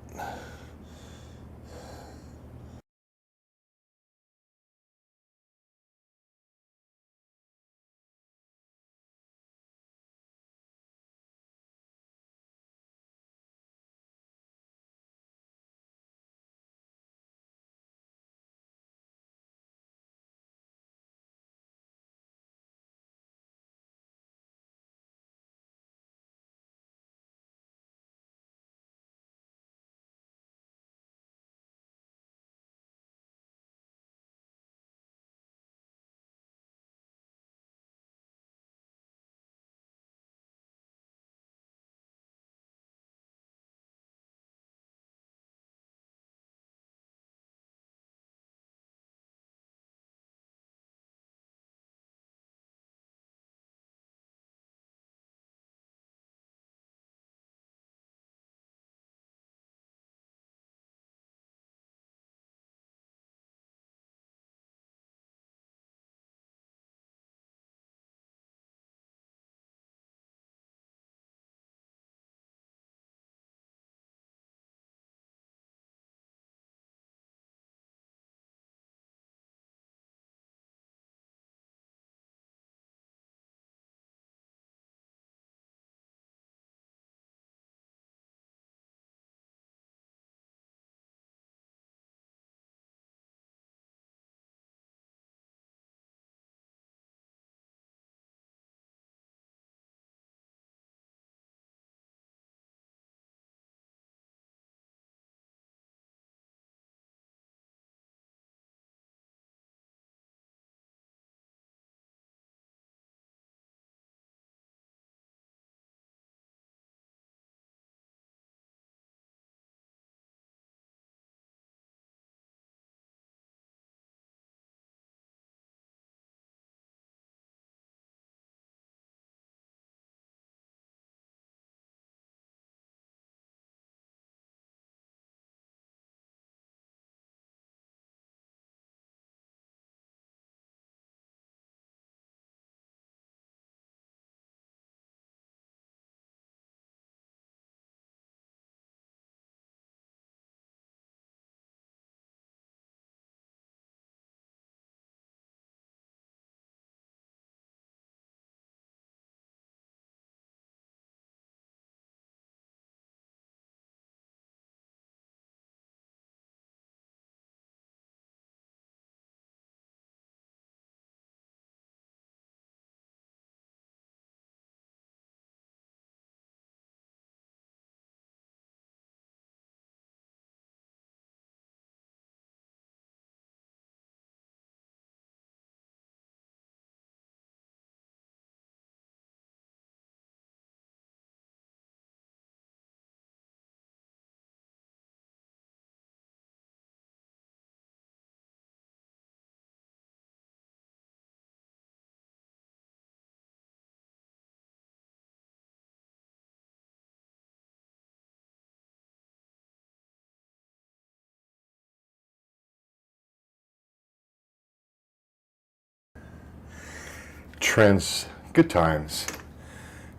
Trends. Good times.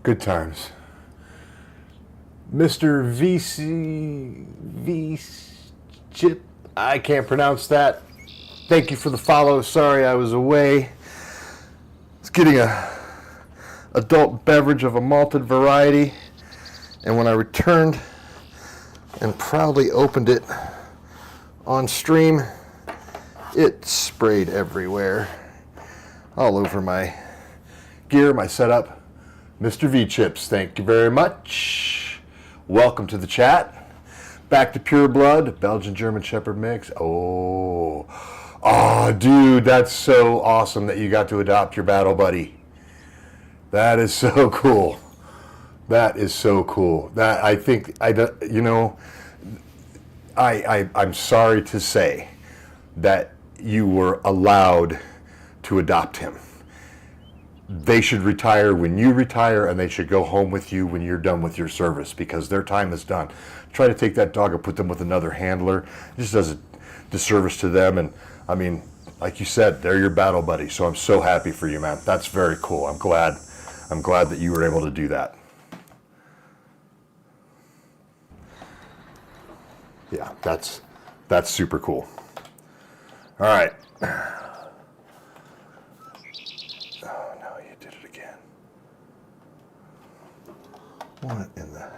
Good times. Mr. VC Chip, I can't pronounce that. Thank you for the follow. Sorry I was away. It's getting a adult beverage of a malted variety, and when I returned and proudly opened it on stream, it sprayed everywhere, all over my gear, my setup. Mr. V-Chips, thank you very much. Welcome to the chat. Back to Pure Blood, Belgian German Shepherd mix. Oh, dude, that's so awesome that you got to adopt your battle buddy. That is so cool. That is so cool. That I think I'm sorry to say that you were allowed to adopt him. They should retire when you retire, and they should go home with you when you're done with your service, because their time is done. Try to take that dog and put them with another handler. It just does a disservice to them. And I mean, like you said, they're your battle buddy. So I'm so happy for you, man. That's very cool. I'm glad that you were able to do that. Yeah, that's super cool. All right. What in the...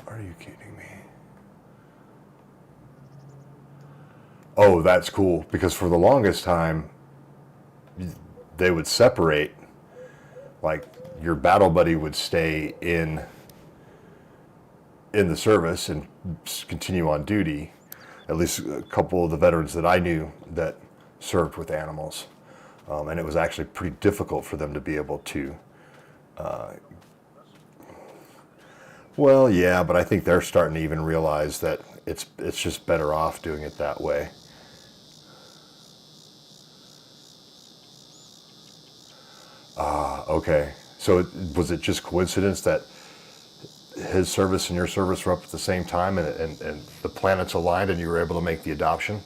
Are you kidding me? Oh, that's cool, because for the longest time, they would separate. Like, your battle buddy would stay in the service and continue on duty. At least a couple of the veterans that I knew that served with animals. And it was actually pretty difficult for them to be able to... well, yeah, but I think they're starting to even realize that it's just better off doing it that way. Okay. So was it just coincidence that his service and your service were up at the same time, and the planets aligned and you were able to make the adoption?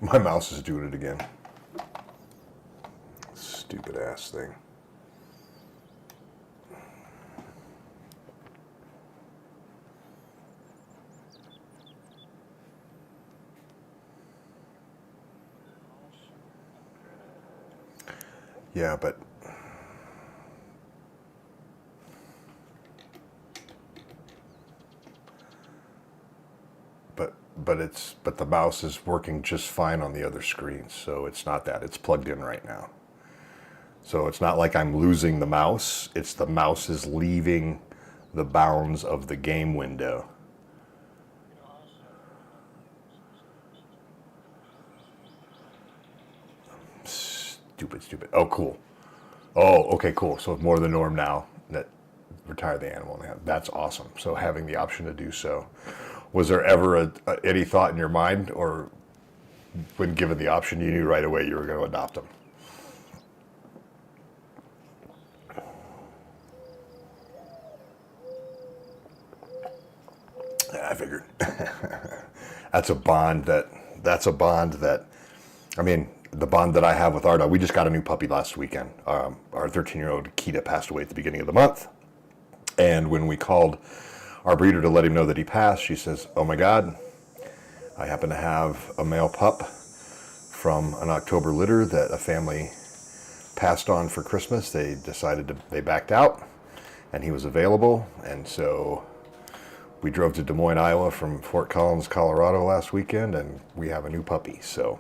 My mouse is doing it again. Stupid ass thing. Yeah, but the mouse is working just fine on the other screens, so it's not that. It's plugged in right now. So it's not like I'm losing the mouse. It's the mouse is leaving the bounds of the game window. Stupid. Oh, cool. Oh, okay, cool. So it's more the norm now that retire the animal. That's awesome. So having the option to do so. Was there ever any thought in your mind, or when given the option, you knew right away you were going to adopt them? Yeah, I figured. That's a bond that, I mean, the bond that I have with our dog. We just got a new puppy last weekend. Our 13-year-old Kita passed away at the beginning of the month. And when we called our breeder to let him know that he passed, she says, "Oh my God, I happen to have a male pup from an October litter that a family passed on for Christmas. They backed out, and he was available. And so we drove to Des Moines, Iowa from Fort Collins, Colorado last weekend, and we have a new puppy." So,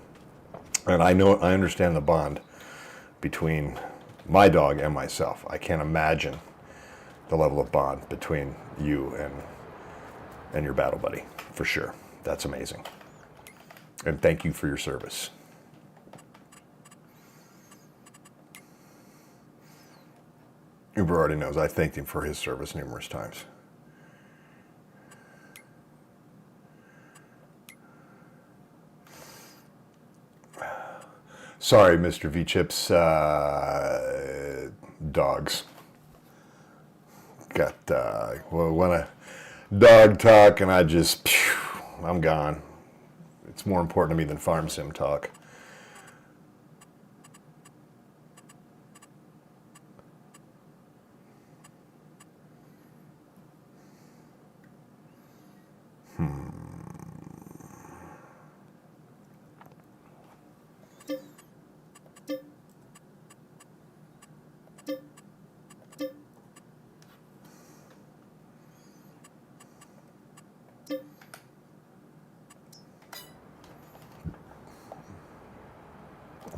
and I understand the bond between my dog and myself. I can't imagine the level of bond between you and your battle buddy, for sure. That's amazing. And thank you for your service. Uber already knows I thanked him for his service numerous times. Sorry, Mr. V-Chips, dogs. Got, when a dog talk and I'm gone. It's more important to me than farm sim talk.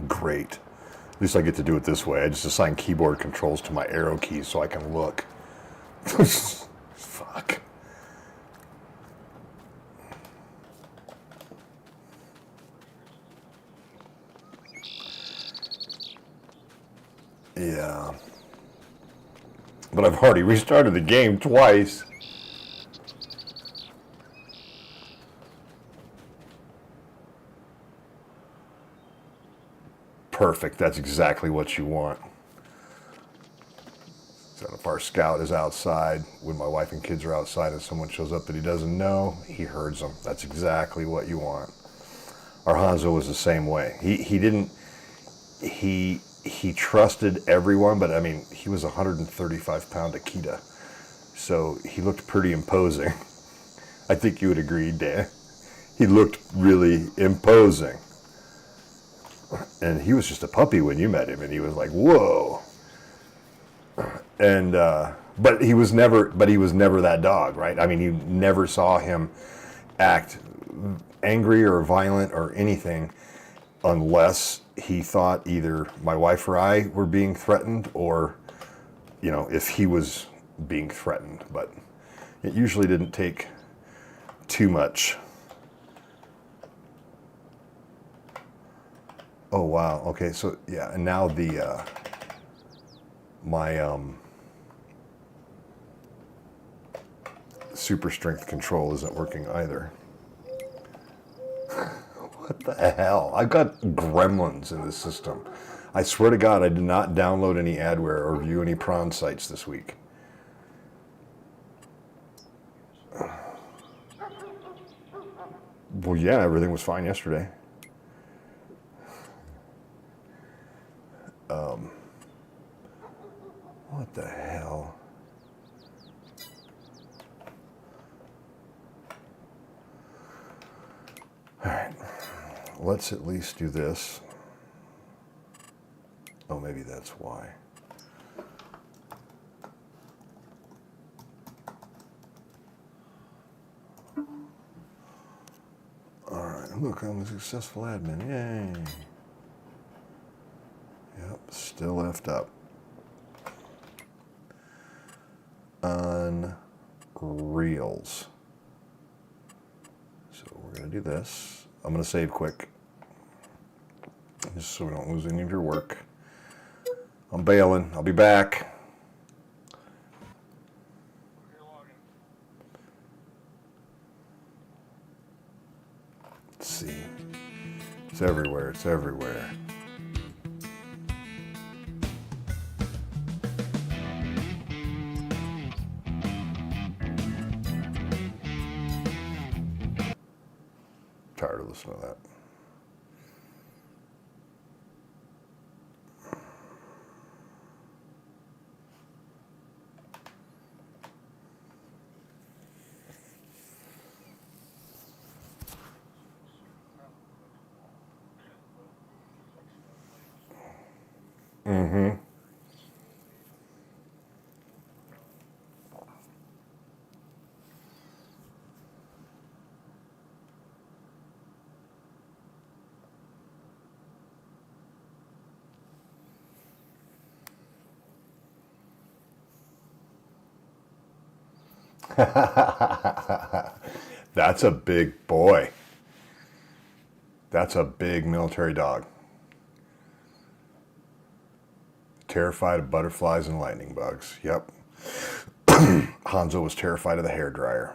Great. At least I get to do it this way. I just assign keyboard controls to my arrow keys so I can look. Fuck. Yeah. But I've already restarted the game twice. Perfect. That's exactly what you want. So if our scout is outside, when my wife and kids are outside and someone shows up that he doesn't know, he herds them. That's exactly what you want. Our Hanzo was the same way. He didn't, he trusted everyone, but I mean, he was a 135-pound Akita. So he looked pretty imposing. I think you would agree, Dan. He looked really imposing. And he was just a puppy when you met him, and he was like, whoa. And but he was never that dog, right? I mean, you never saw him act angry or violent or anything unless he thought either my wife or I were being threatened, or if he was being threatened. But it usually didn't take too much. Oh wow. Okay, so yeah, and now the my super strength control isn't working either. What the hell? I've got gremlins in this system. I swear to God, I did not download any adware or view any prawn sites this week. Well, yeah, everything was fine yesterday. What the hell? All right, let's at least do this. Oh, maybe that's why. All right, look, I'm a successful admin. Yay. Yep, still left up. Unreals. So we're going to do this. I'm going to save quick, just so we don't lose any of your work. I'm bailing. I'll be back. Let's see. It's everywhere. It's everywhere. Tired of listening to that. Mm-hmm. That's a big boy. That's a big military dog. Terrified of butterflies and lightning bugs. Yep. Hanzo was terrified of the hairdryer.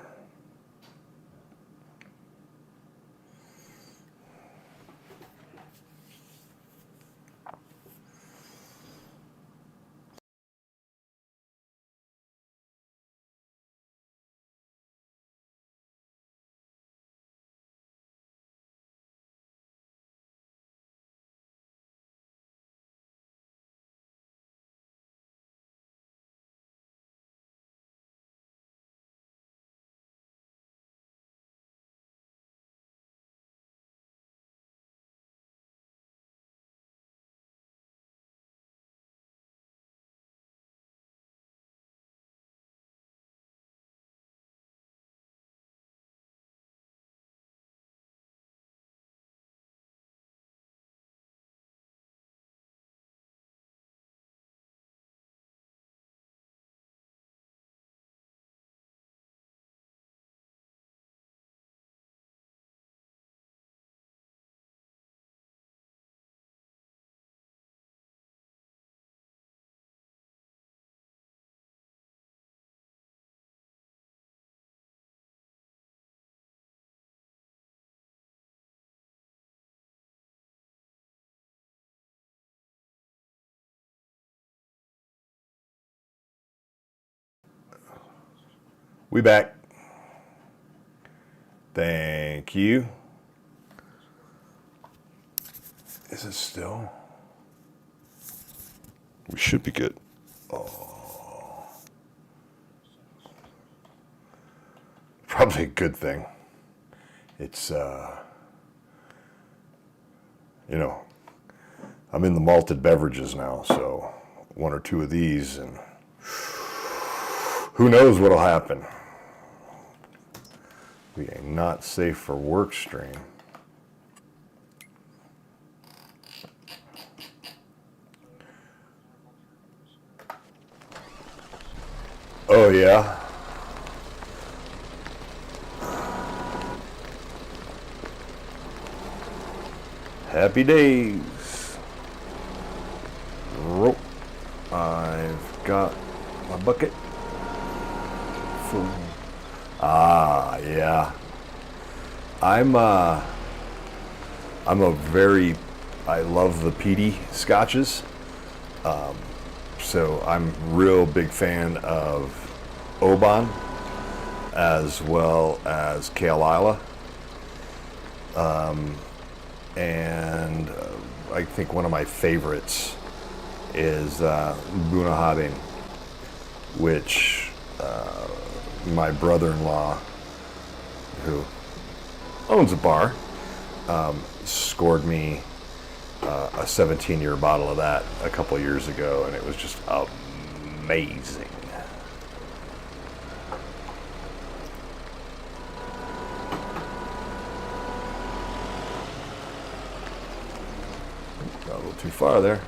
We back. Thank you. Is it still? We should be good. Oh. Probably a good thing. It's, you know, I'm in the malted beverages now, so one or two of these, and who knows what'll happen. We are not safe for work stream. Oh yeah. Happy days. Rope. I've got my bucket full. Ah, yeah. I love the peaty scotches. So I'm real big fan of Oban as well as Kale and I think one of my favorites is Bunahabing, which my brother-in-law, who owns a bar, scored me a 17-year bottle of that a couple of years ago, and it was just amazing. Got a little too far there.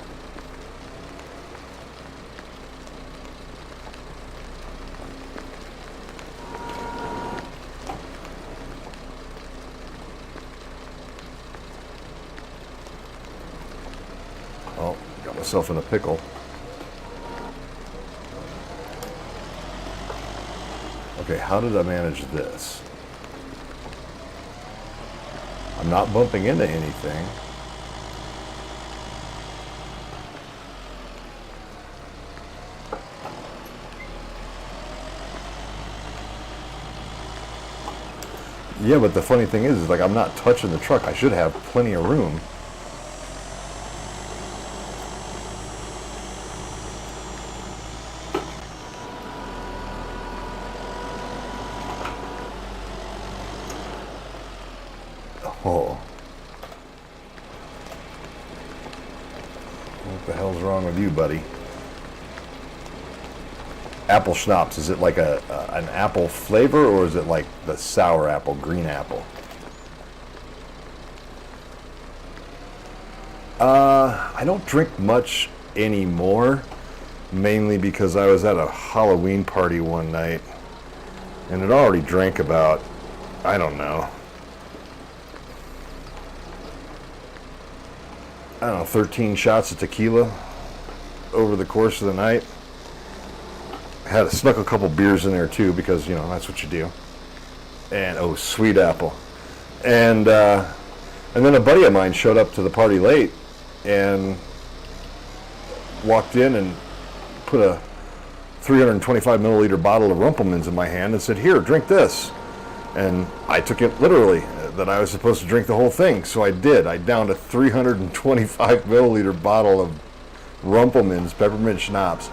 Oh, got myself in a pickle. Okay, how did I manage this? I'm not bumping into anything. Yeah, but the funny thing is like I'm not touching the truck. I should have plenty of room. Oh. What the hell's wrong with you, buddy? Apple schnapps, is it like an apple flavor, or is it like the sour apple, green apple? I don't drink much anymore, mainly because I was at a Halloween party one night and had already drank about, I don't know, 13 shots of tequila over the course of the night. Had snuck a couple beers in there too, because you know that's what you do. And oh, sweet apple. And then a buddy of mine showed up to the party late and walked in and put a 325 milliliter bottle of Rumpelmans in my hand and said, "Here, drink this." And I took it literally, that I was supposed to drink the whole thing. So I did. I downed a 325 milliliter bottle of Rumpelmans peppermint schnapps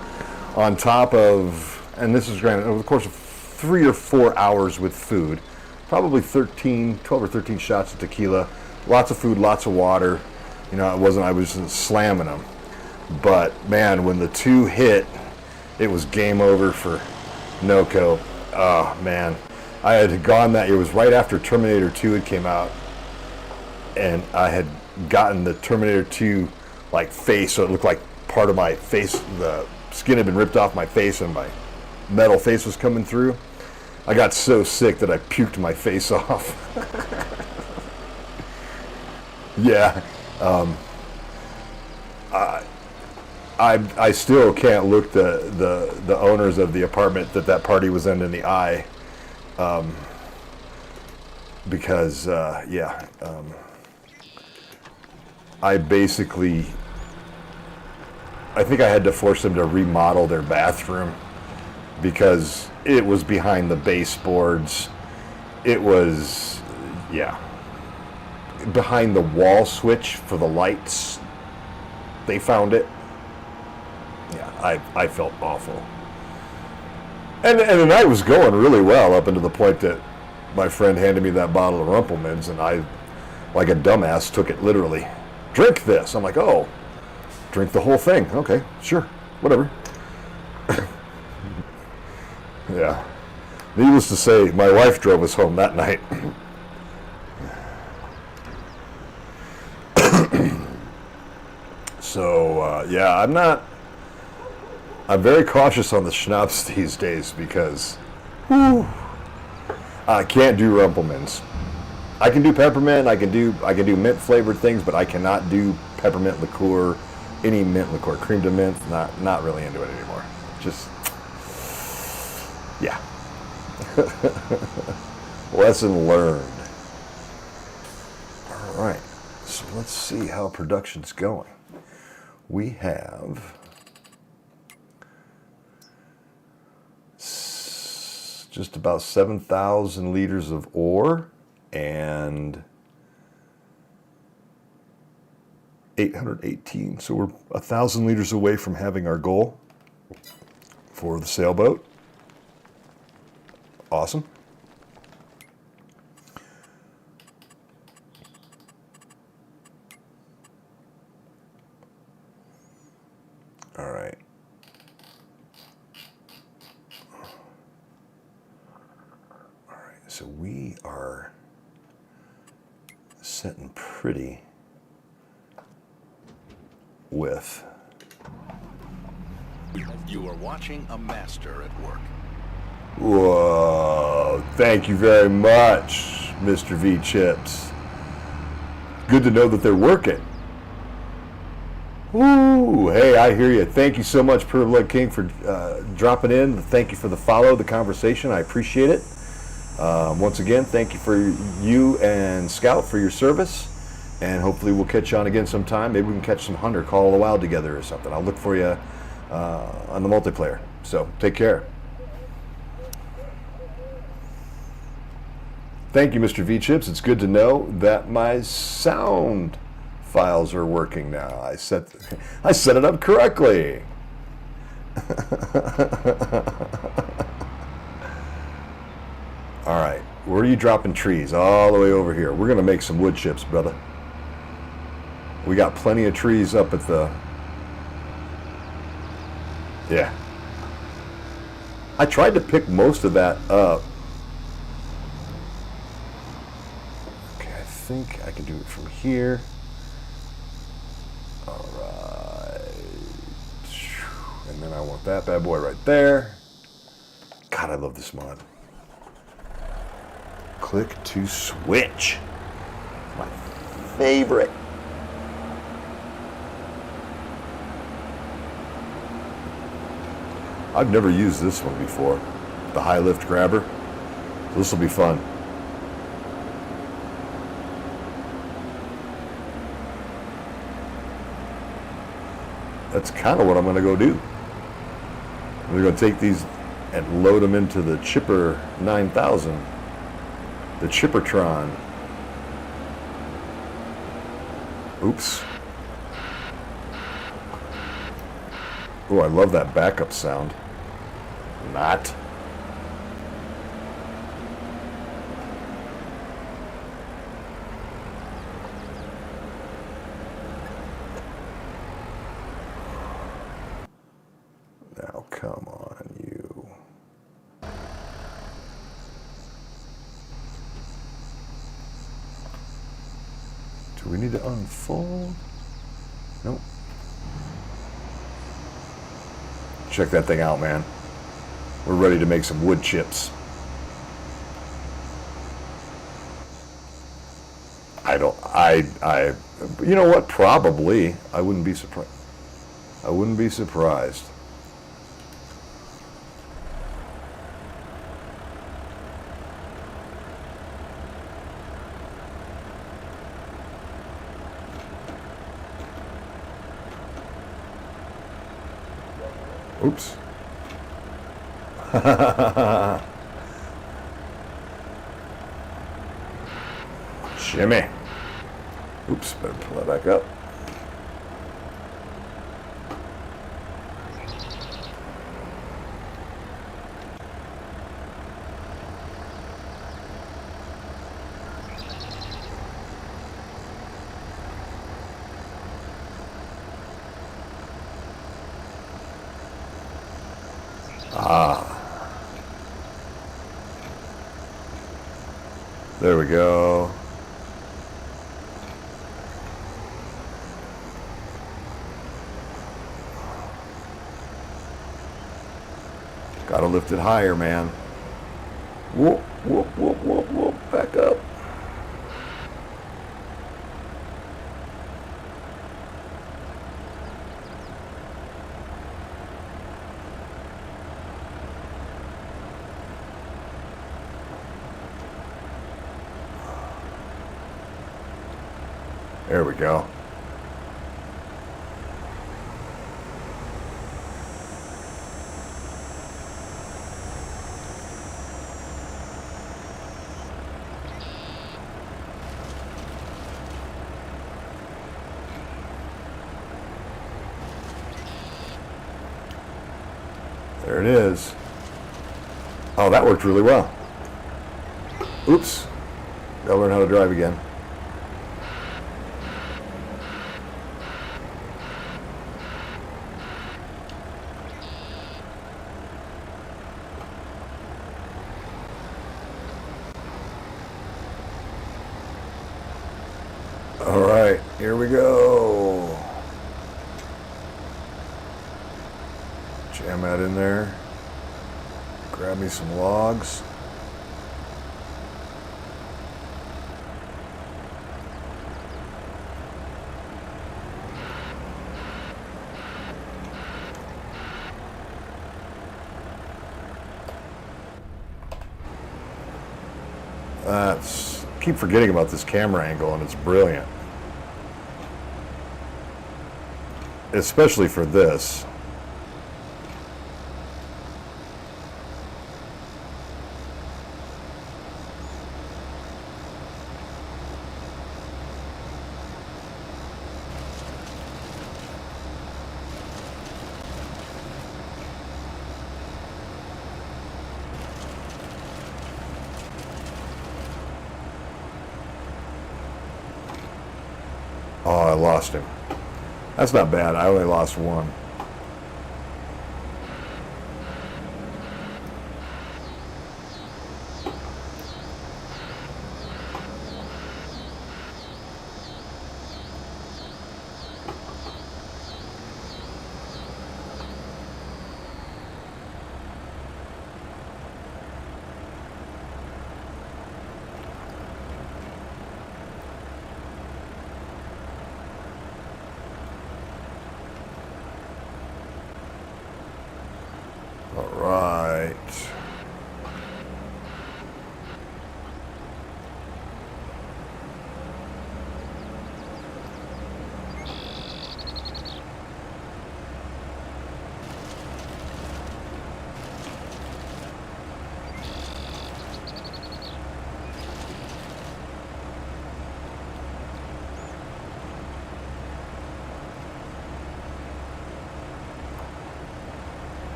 on top of, and this is granted over the course of 3 or 4 hours with food, probably 12 or 13 shots of tequila, lots of food, lots of water. You know, I wasn't slamming them. But man, when the two hit, it was game over for NOCO. Oh man. I had gone it was right after Terminator 2 had came out, and I had gotten the Terminator 2 like face, so it looked like part of my face, the skin had been ripped off my face and my metal face was coming through. I got so sick that I puked my face off. Yeah. I still can't look the owners of the apartment that party was in the eye. Because I think I had to force them to remodel their bathroom because it was behind the baseboards. It was, yeah, behind the wall switch for the lights. They found it. Yeah, I felt awful. And the night was going really well up until the point that my friend handed me that bottle of Rumpelmans, and I, like a dumbass, took it literally. Drink this. I'm like, oh, drink the whole thing. Okay, sure, whatever. Yeah. Needless to say, my wife drove us home that night. So, yeah, I'm very cautious on the schnapps these days because I can't do Rumpelmans. I can do peppermint, I can do mint flavored things, but I cannot do peppermint liqueur, any mint liqueur, cream de mint, not really into it anymore. Just, yeah. Lesson learned. All right, so let's see how production's going. We have just about 7,000 liters of ore and 818. So we're 1,000 liters away from having our goal for the sailboat. Awesome. All right. All right, so we are sitting pretty with. You are watching a master at work. Whoa, thank you very much, Mr. V Chips. Good to know that they're working. Ooh, hey, I hear you. Thank you so much, Pure Blood King, for dropping in. Thank you for the follow, the conversation. I appreciate it. Once again, thank you for you and Scout for your service. And hopefully we'll catch you on again sometime. Maybe we can catch some Hunter, Call of the Wild together or something. I'll look for you on the multiplayer. So take care. Thank you, Mr. V-Chips. It's good to know that my sound files are working now. I set it up correctly. All right, where are you dropping trees? All the way over here. We're gonna make some wood chips, brother. We got plenty of trees up at the... Yeah. I tried to pick most of that up. Okay, I think I can do it from here. All right. And then I want that bad boy right there. God, I love this mod. Click to switch. My favorite. I've never used this one before. The high lift grabber. This will be fun. That's kind of what I'm going to go do. We're going to take these and load them into the Chipper 9000. The Chippertron. Oops. Oh, I love that backup sound. Not. Now, come on, you. Do we need to unfold? Nope. Check that thing out, man. We're ready to make some wood chips. You know what? Probably. I wouldn't be surprised. I wouldn't be surprised. Oops. Shimmy. Oops, better pull that back up. There we go. Gotta lift it higher, man. Whoop, whoop, whoop, whoop, whoop. Back up. There we go. There it is. Oh, that worked really well. Oops. Gotta learn how to drive again. All right, here we go. Jam that in there. Grab me some logs. Keep forgetting about this camera angle, and it's brilliant. Especially for this. Oh, I lost him. That's not bad. I only lost one. All right.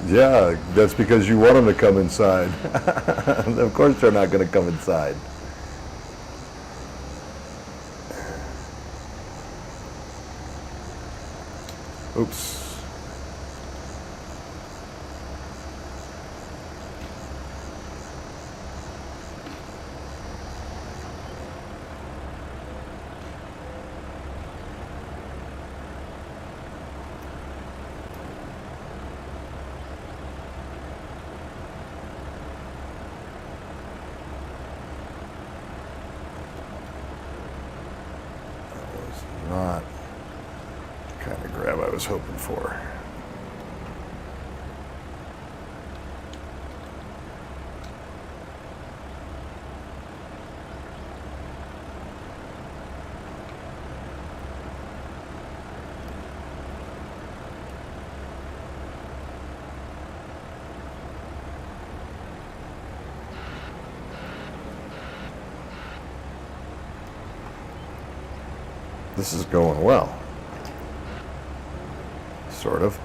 Yeah, that's because you want them to come inside. Of course they're not going to come inside. Oops. Not the kind of grab I was hoping for. This is going well. Sort of.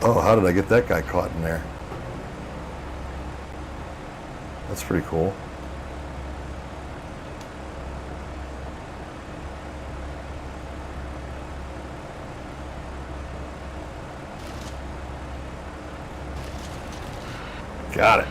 Oh, how did I get that guy caught in there? That's pretty cool. Got it.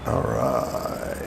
All right.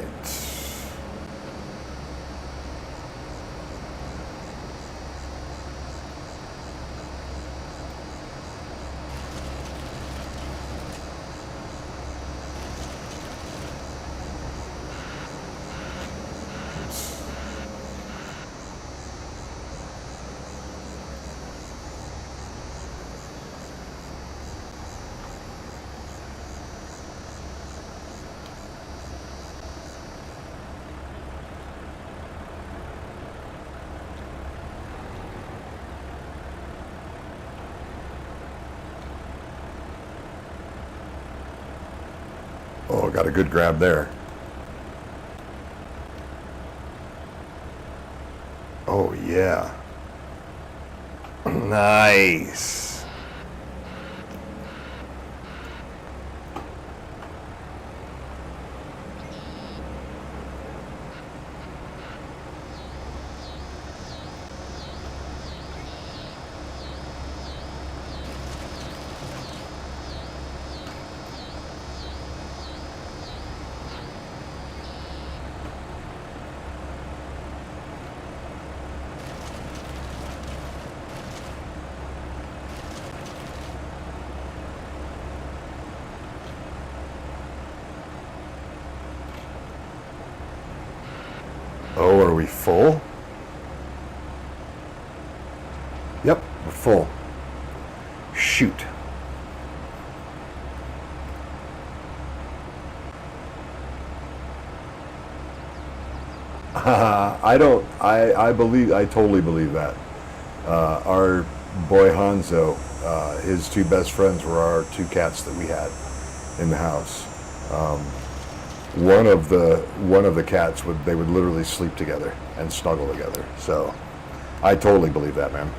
Oh, got a good grab there. Oh, yeah. Nice. Oh, are we full? Yep, we're full. Shoot. I totally believe that. Our boy Hanzo, his two best friends were our two cats that we had in the house. One of the cats would literally sleep together and snuggle together. So I totally believe that, man.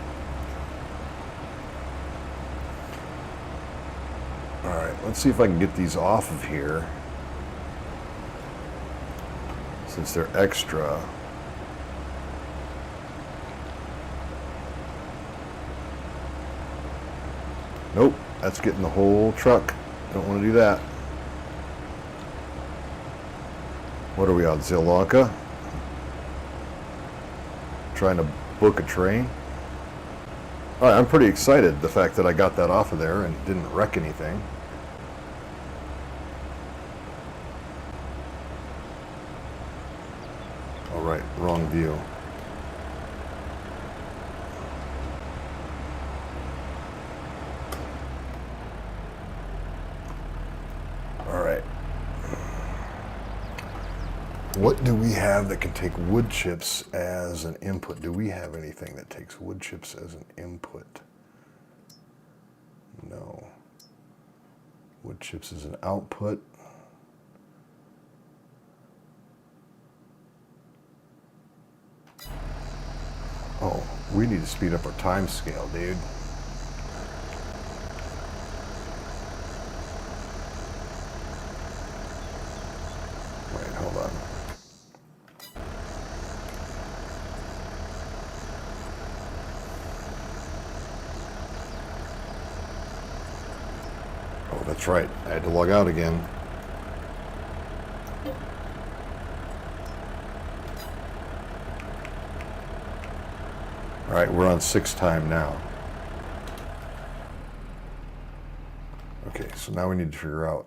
All right, let's see if I can get these off of here since they're extra. Nope, that's getting the whole truck. Don't want to do that. What are we on, Sri Lanka? Trying to book a train? All right, I'm pretty excited the fact that I got that off of there and didn't wreck anything. All right, wrong view. All right. What do we have that can take wood chips as an input? Do we have anything that takes wood chips as an input? No. Wood chips as an output. Oh, we need to speed up our time scale, dude. Wait, hold on. Oh, that's right. I had to log out again. All right, we're on 6 time now. Okay, so now we need to figure out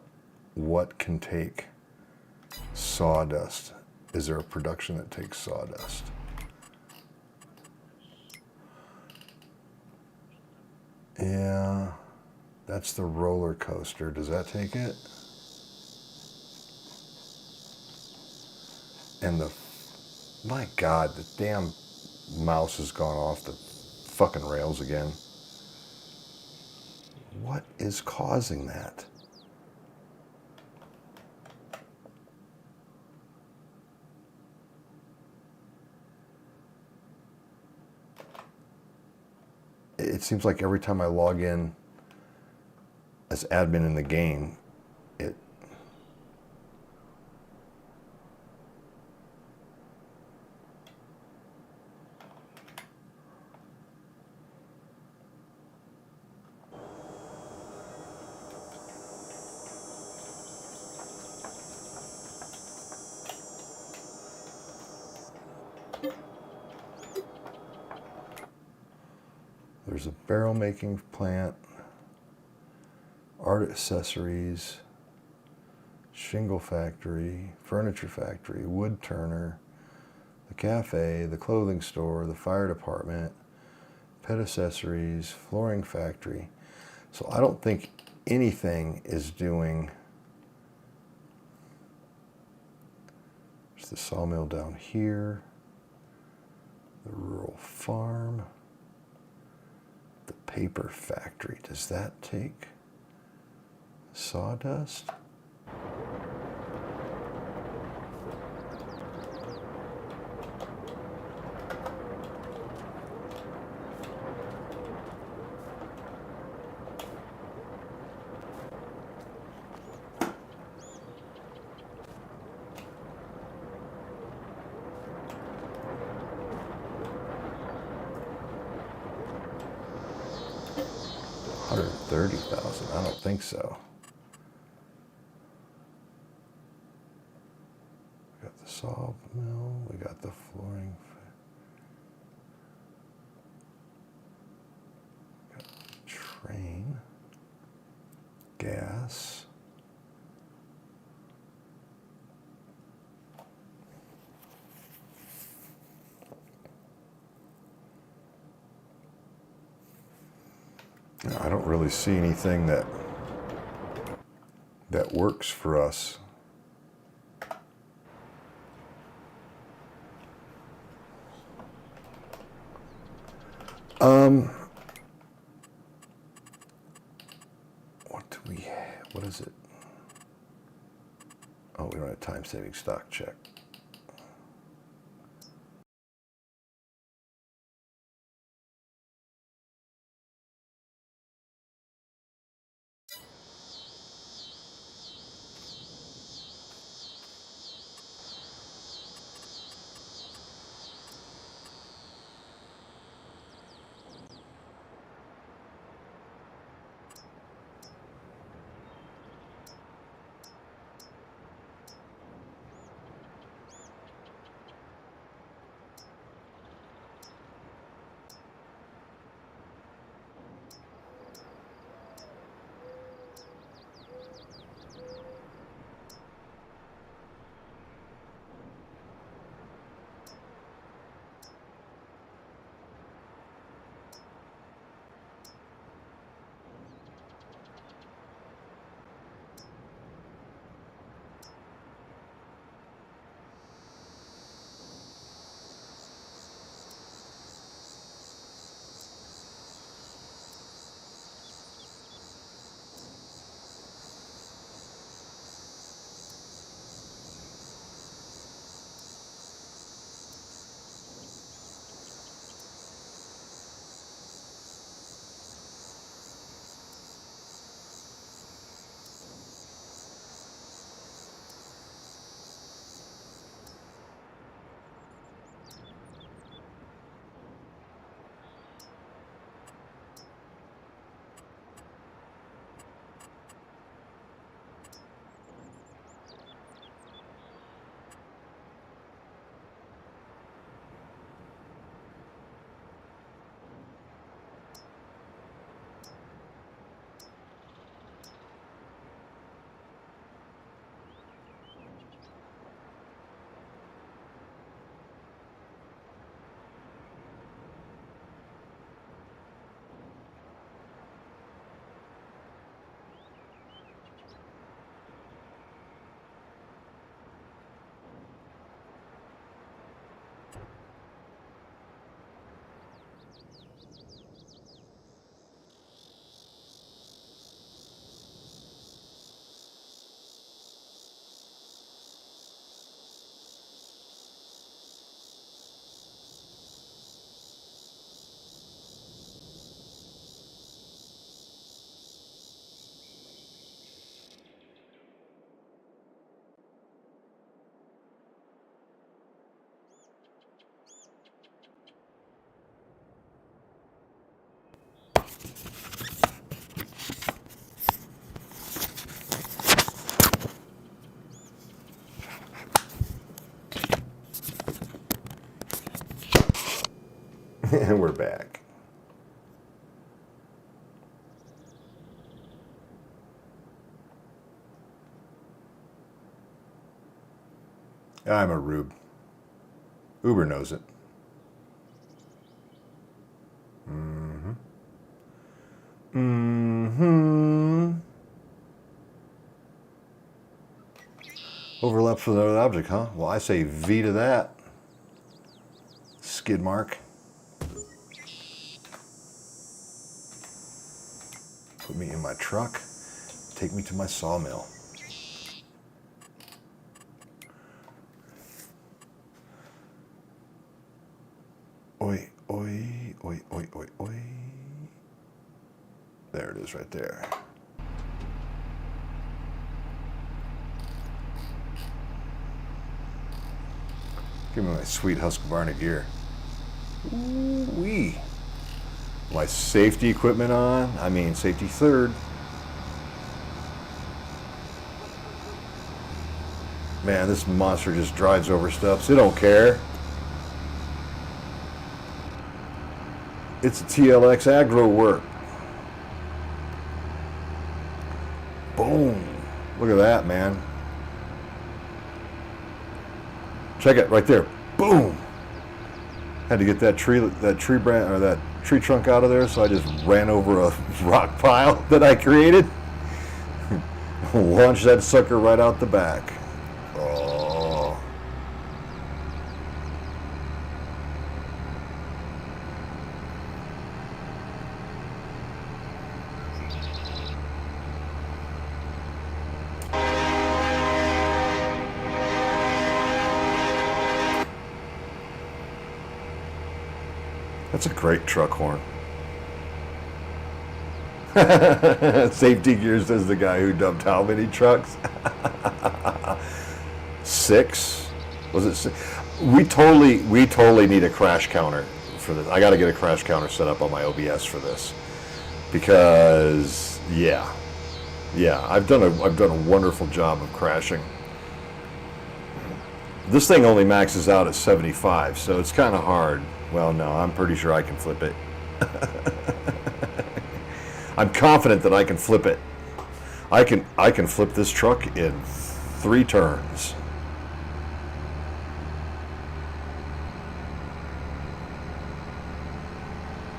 what can take sawdust. Is there a production that takes sawdust? Yeah, that's the roller coaster. Does that take it? And my God, the damn mouse has gone off the fucking rails again. What is causing that? It seems like every time I log in as admin in the game, it there's a barrel making plant, art accessories, shingle factory, furniture factory, wood turner, the cafe, the clothing store, the fire department, pet accessories, flooring factory. So I don't think anything is doing. There's the sawmill down here, the rural farm, the paper factory. Does that take sawdust? $130,000. I don't think so. We got the sawmill. We got the flooring. We got the train. Gas. I don't really see anything that works for us. What do we have? What is it? Oh, we don't have time-saving stock check. And we're back. I'm a rube. Uber knows it. Mm-hmm. Mm-hmm. Overlaps with another object, huh? Well, I say V to that. Skid mark. Put me in my truck. Take me to my sawmill. Oi, oi, oi, oi, oi, oi. There it is right there. Give me my sweet Husqvarna gear. Ooh-wee. My safety equipment on. I mean, safety third. Man, this monster just drives over stuff. It don't care. It's a TLX aggro work. Boom. Look at that, man. Check it right there. Boom. Had to get that tree branch or that tree trunk out of there, so I just ran over a rock pile that I created. Launched that sucker right out the back. Oh. That's a great truck horn. Safety gear, says the guy who dumped how many trucks? 6? Was it 6? We totally need a crash counter for this. I got to get a crash counter set up on my OBS for this because yeah, I've done a wonderful job of crashing. This thing only maxes out at 75, so it's kind of hard. Well, no, I'm pretty sure I can flip it. I'm confident that I can flip it. I can flip this truck in 3 turns.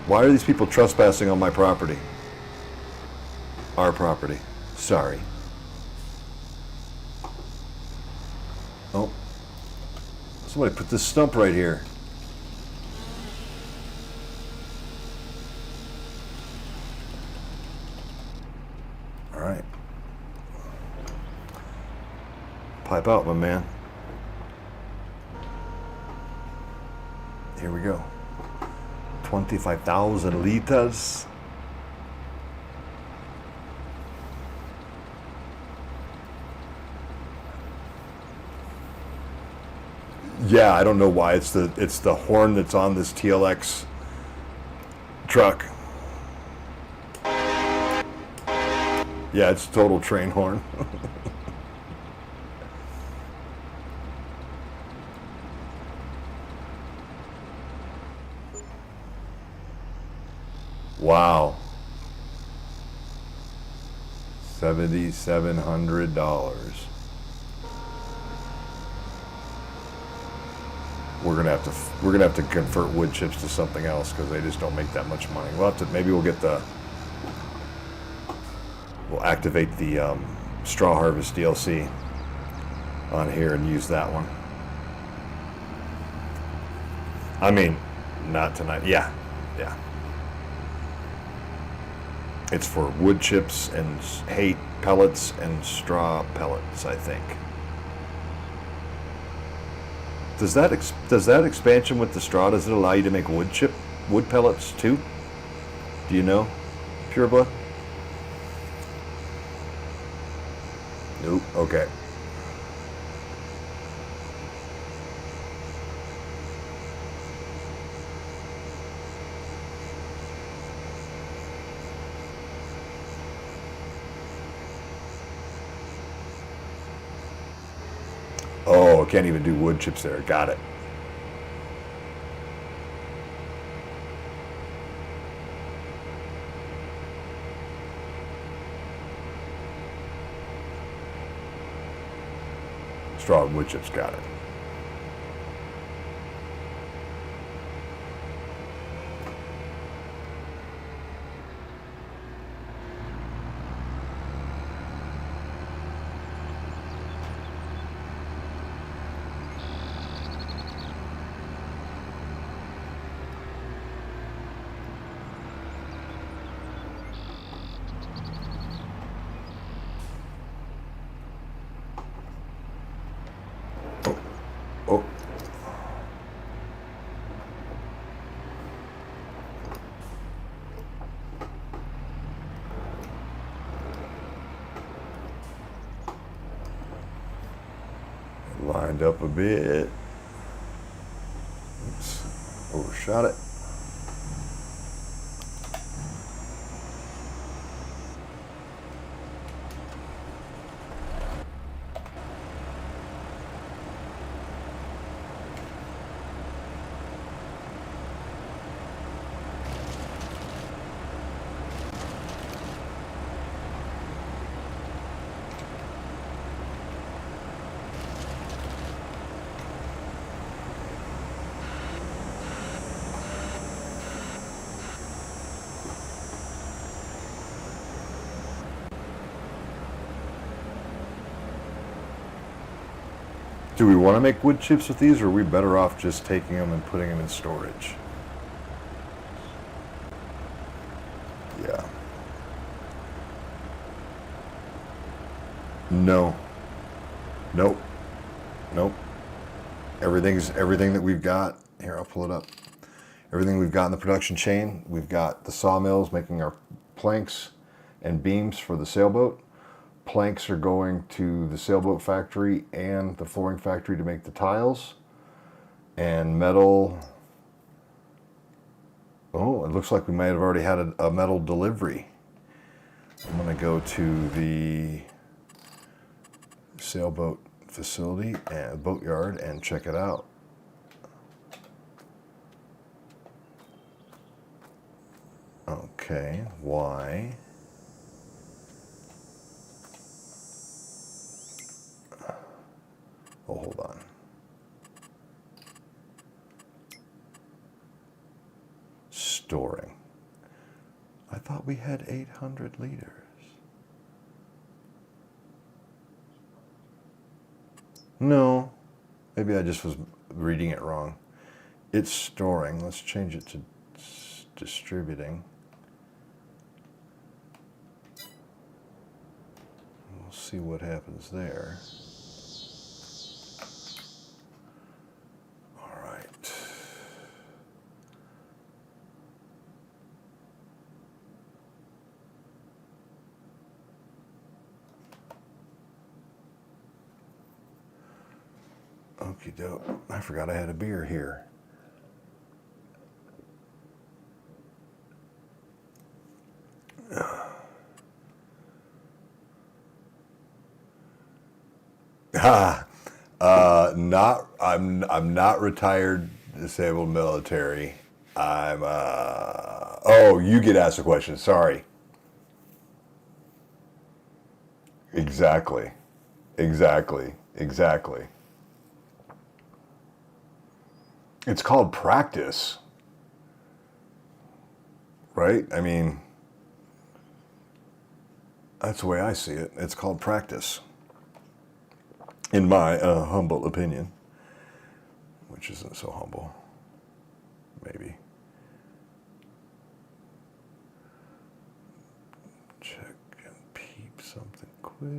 Why are these people trespassing on my property? Our property. Sorry. Oh. Somebody put this stump right here. All right. Pipe out, my man. Here we go. 25,000 liters. Yeah, I don't know why it's the horn that's on this TLX truck. Yeah, it's a total train horn. Wow. $7,700. We're gonna have to convert wood chips to something else because they just don't make that much money. Maybe we'll activate the straw harvest DLC on here and use that one. I mean, not tonight. Yeah. It's for wood chips and hay pellets and straw pellets, I think. Does that expansion with the straw, does it allow you to make wood pellets too? Do you know, Pureblood? Nope. Okay. Oh, can't even do wood chips there. Got it. Straw and wood chips, got it. Oh. Lined up a bit. Oops. Overshot it. Do we want to make wood chips with these, or are we better off just taking them and putting them in storage? Yeah. No. Nope. Nope. Everything that we've got. Here, I'll pull it up. Everything we've got in the production chain. We've got the sawmills making our planks and beams for the sailboat. Planks are going to the sailboat factory and the flooring factory to make the tiles. And metal. Oh, it looks like we might have already had a metal delivery. I'm going to go to the sailboat facility and boatyard and check it out. Okay, why? Oh, hold on. Storing. I thought we had 800 liters. No, maybe I just was reading it wrong. It's storing. Let's change it to distributing. We'll see what happens there. All right. Okie doke. I forgot I had a beer here. I'm not retired disabled military. I'm oh, you get asked a question. Sorry. Exactly. It's called practice. Right? I mean, that's the way I see it. It's called practice. In my humble opinion, which isn't so humble, maybe. Check and peep something quick.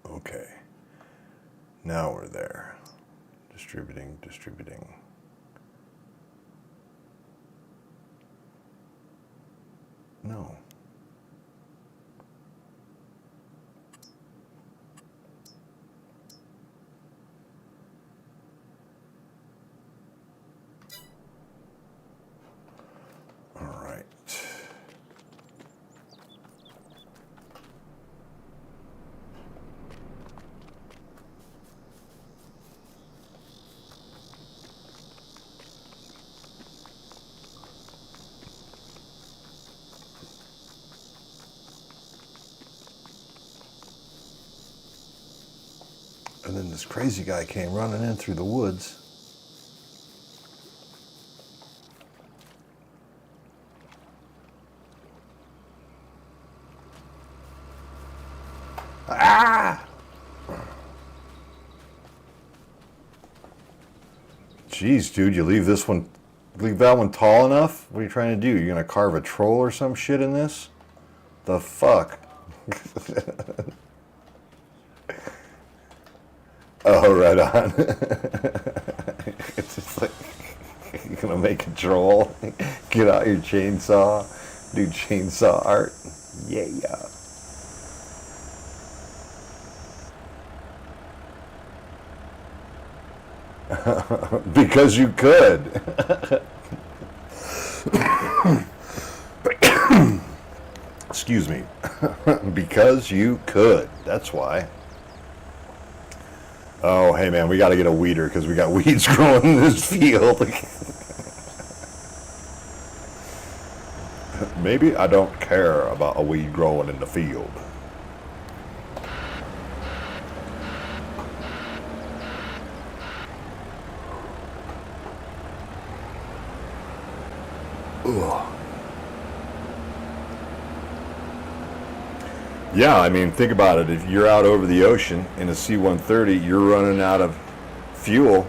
Okay, now we're there. Distributing. No. All right. then this crazy guy came running in through the woods. Ah! Jeez, dude, you leave that one tall enough? What are you trying to do? You're gonna carve a troll or some shit in this? The fuck? Oh, right on. It's just like, you're gonna make a troll? Get out your chainsaw, do chainsaw art. Yeah. Because you could. Excuse me. Because you could. That's why. Oh, hey man, we got to get a weeder because we got weeds growing in this field. Maybe I don't care about a weed growing in the field. Ugh. Yeah, I mean, think about it. If you're out over the ocean in a C-130, you're running out of fuel.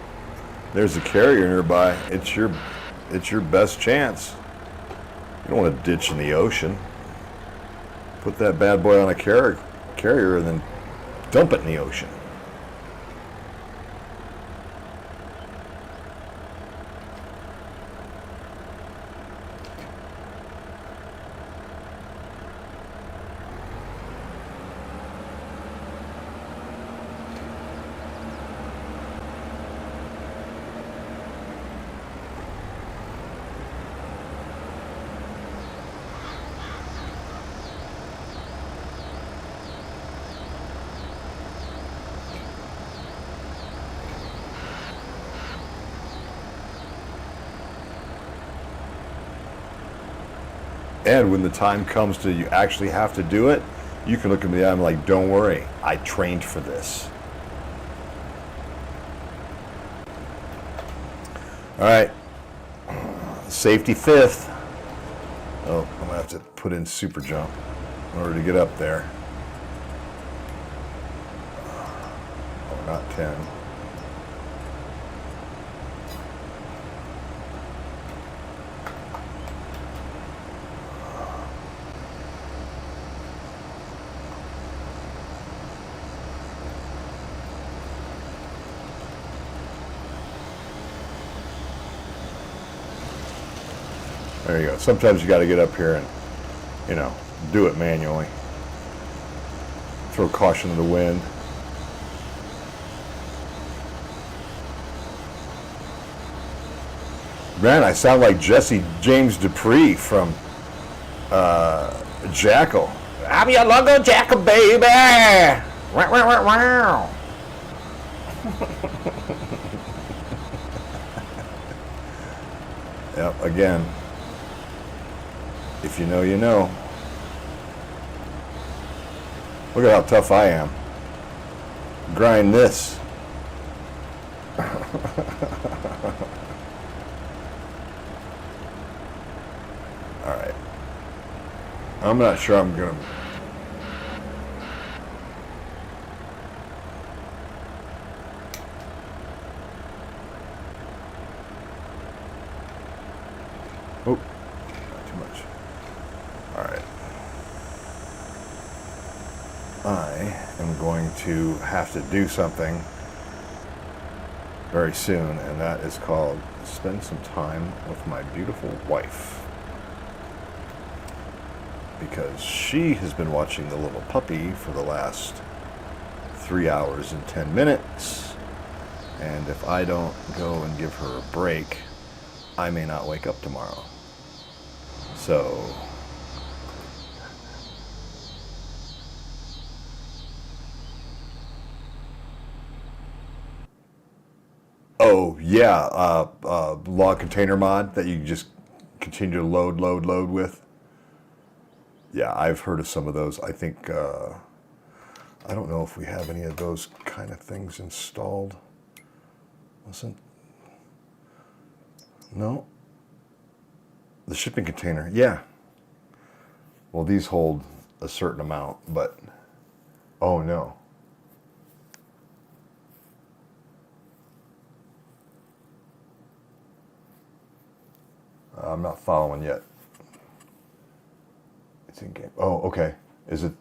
There's a carrier nearby. It's your best chance. You don't want to ditch in the ocean. Put that bad boy on a carrier and then dump it in the ocean. And when the time comes to you actually have to do it, you can look at me and I'm like, don't worry, I trained for this. All right, safety fifth. Oh, I'm gonna have to put in super jump in order to get up there. Oh, not 10. There you go. Sometimes you got to get up here and, do it manually. Throw caution to the wind. Man, I sound like Jesse James Dupree from Jackal. I'm your logo Jackal, baby. Wow, wow, wow, wow. Yep, again. If you know, you know. Look at how tough I am. Grind this. Alright. I'm not sure I'm going to... Oh, not too much. Alright. I am going to have to do something very soon, and that is called spend some time with my beautiful wife. Because she has been watching the little puppy for the last 3 hours and 10 minutes. And if I don't go and give her a break, I may not wake up tomorrow. So... Oh, yeah, log container mod that you just continue to load with. Yeah, I've heard of some of those. I think I don't know if we have any of those kind of things installed. No. The shipping container, yeah. Well, these hold a certain amount, but, oh no. I'm not following yet. It's in game. Oh, okay. Is it?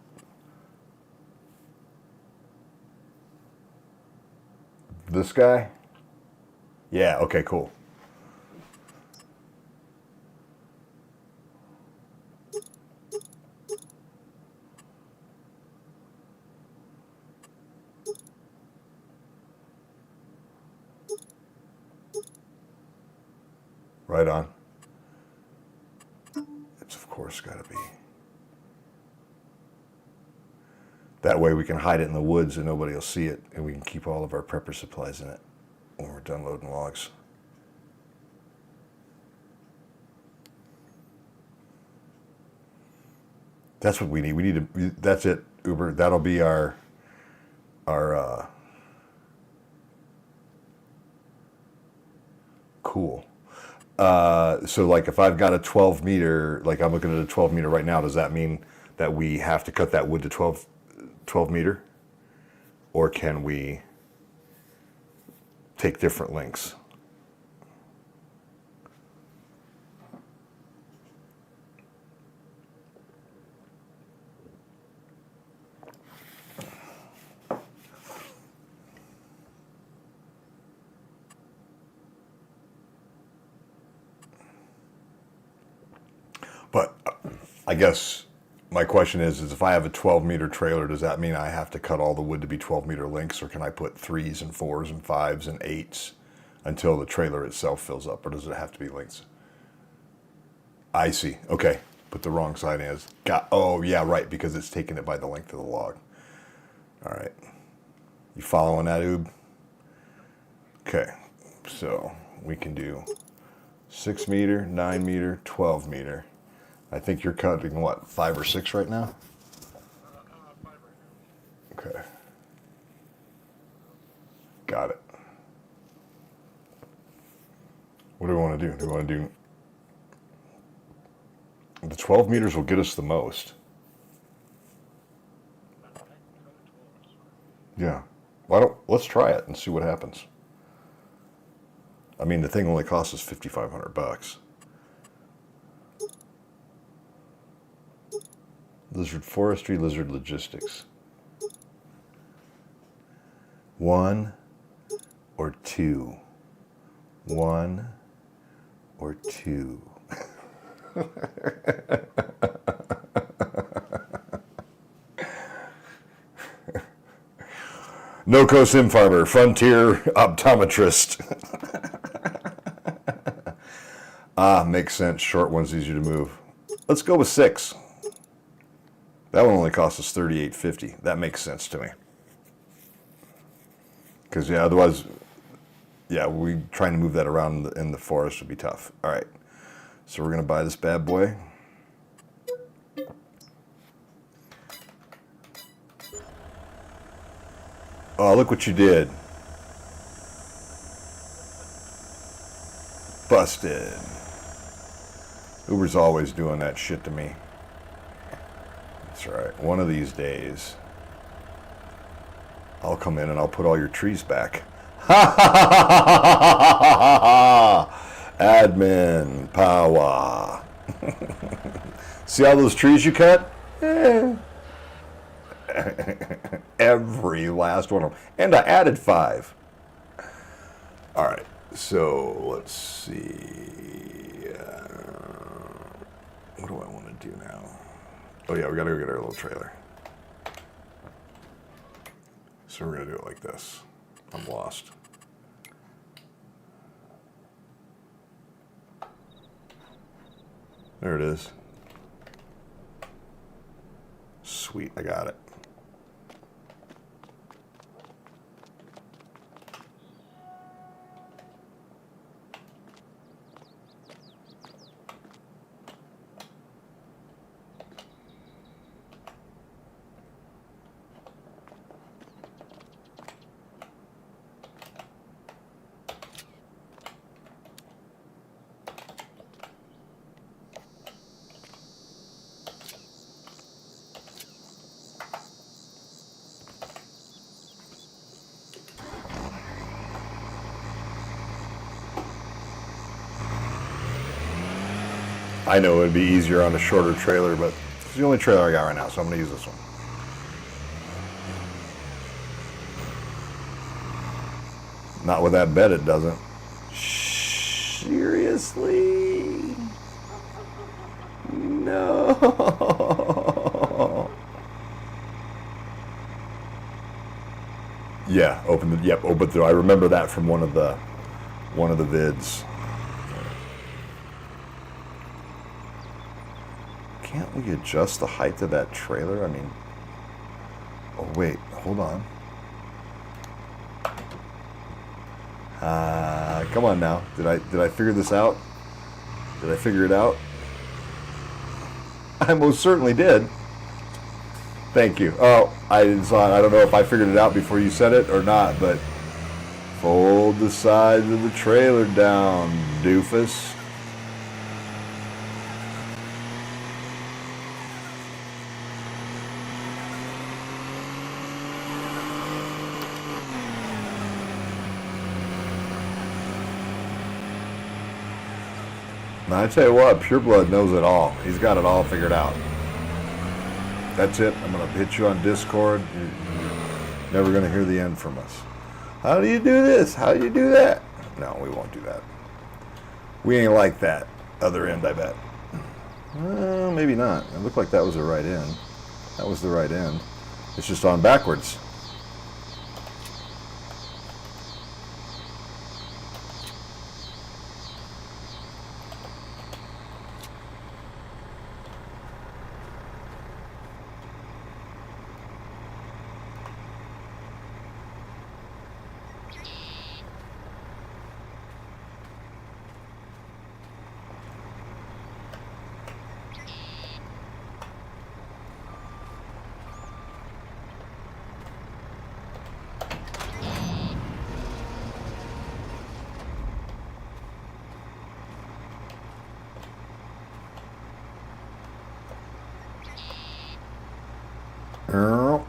This guy? Yeah, okay, cool. Right on. It's of course got to be. That way we can hide it in the woods and nobody will see it, and we can keep all of our prepper supplies in it when we're done loading logs. That's what we need. We need to. That's it, Uber. That'll be our. Cool. So like if I've got a 12 meter, like I'm looking at a 12 meter right now, does that mean that we have to cut that wood to 12 meter? Or can we take different lengths? But I guess my question is if I have a 12 meter trailer, does that mean I have to cut all the wood to be 12 meter lengths, or can I put 3s and 4s and 5s and 8s until the trailer itself fills up, or does it have to be lengths? I see. Okay. Put the wrong side in. Oh, yeah, right, because it's taking it by the length of the log. All right. You following that, Oob? Okay. So we can do 6 meter, 9 meter, 12 meter. I think you're cutting, what, 5 or 6 right now? Okay. Got it. What do we want to do? Do we want to do... The 12 meters will get us the most. Yeah. Let's try it and see what happens. I mean, the thing only costs us $5,500. Lizard Forestry, Lizard Logistics. 1 or 2. 1 or 2. No-co sim farmer, frontier optometrist. Makes sense. Short one's easier to move. Let's go with 6. That one only costs us $38.50. That makes sense to me. Because yeah, otherwise, yeah, we trying to move that around in the forest would be tough. All right, so we're gonna buy this bad boy. Oh, look what you did. Busted. Uber's always doing that shit to me. That's right. One of these days, I'll come in and I'll put all your trees back. Ha ha ha ha ha! Admin power. See all those trees you cut? Every last one of them. And I added 5. All right. So let's see. What do I want to do now? Oh yeah, we gotta go get our little trailer. So we're gonna do it like this. I'm lost. There it is. Sweet, I got it. I know it would be easier on a shorter trailer, but it's the only trailer I got right now, so I'm going to use this one. Not with that bed, it doesn't. Seriously? No. Yeah, open the. Yep, open the. I remember that from one of the vids. Can't we adjust the height of that trailer? I mean, oh wait, hold on. Come on now. Did I figure this out? Did I figure it out? I most certainly did. Thank you. Oh, I don't know if I figured it out before you said it or not, but fold the sides of the trailer down, doofus. Now, I tell you what, Pureblood knows it all. He's got it all figured out. That's it. I'm going to hit you on Discord. You're never going to hear the end from us. How do you do this? How do you do that? No, we won't do that. We ain't like that other end, I bet. Maybe not. It looked like that was the right end. That was the right end. It's just on backwards.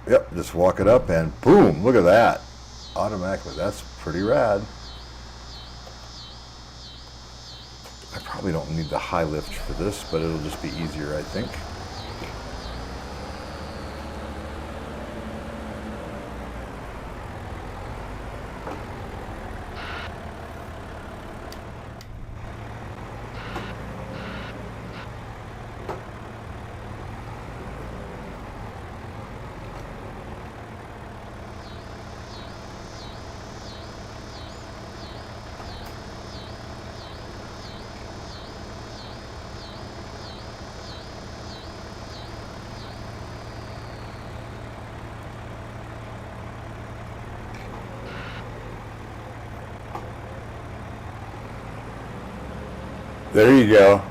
Yep, just walk it up and boom, look at that. Automatically, that's pretty rad. I probably don't need the high lift for this, but it'll just be easier, I think. There you go.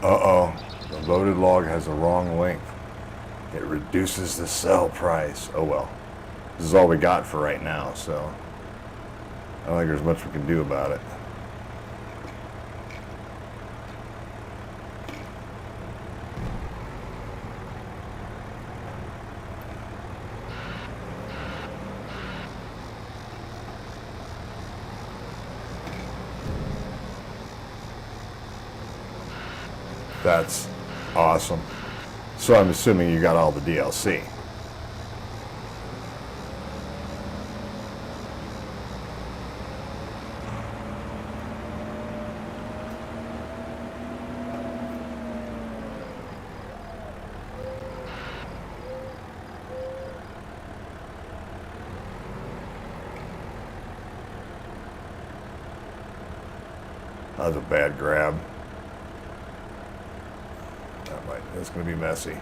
Uh-oh, the loaded log has the wrong length. It reduces the sell price. Oh well, this is all we got for right now, so I don't think there's much we can do about it. That's awesome. So I'm assuming you got all the DLC. That was a bad grab. It's going to be messy.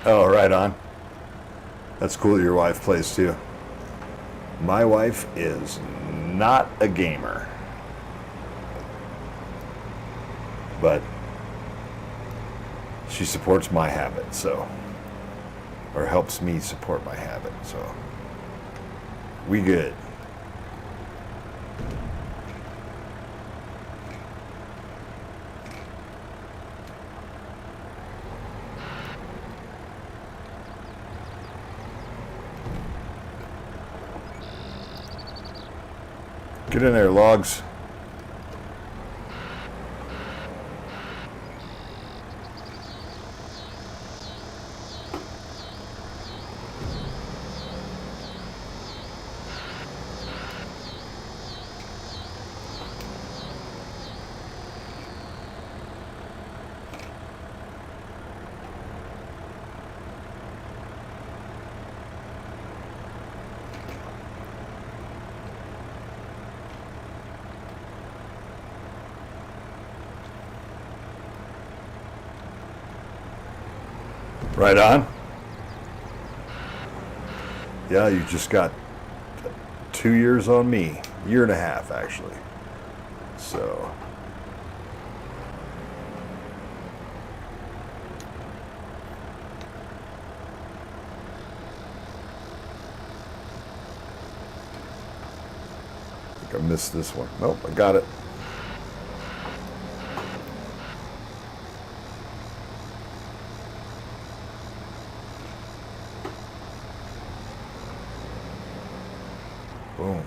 Oh, right on. That's cool that your wife plays too. My wife is not a gamer, but she supports my habit, so, or helps me support my habit, so we good. Get in there, logs. Right on. Yeah, you just got 2 years on me. Year and a half, actually. So. I think I missed this one. Nope, I got it. Boom.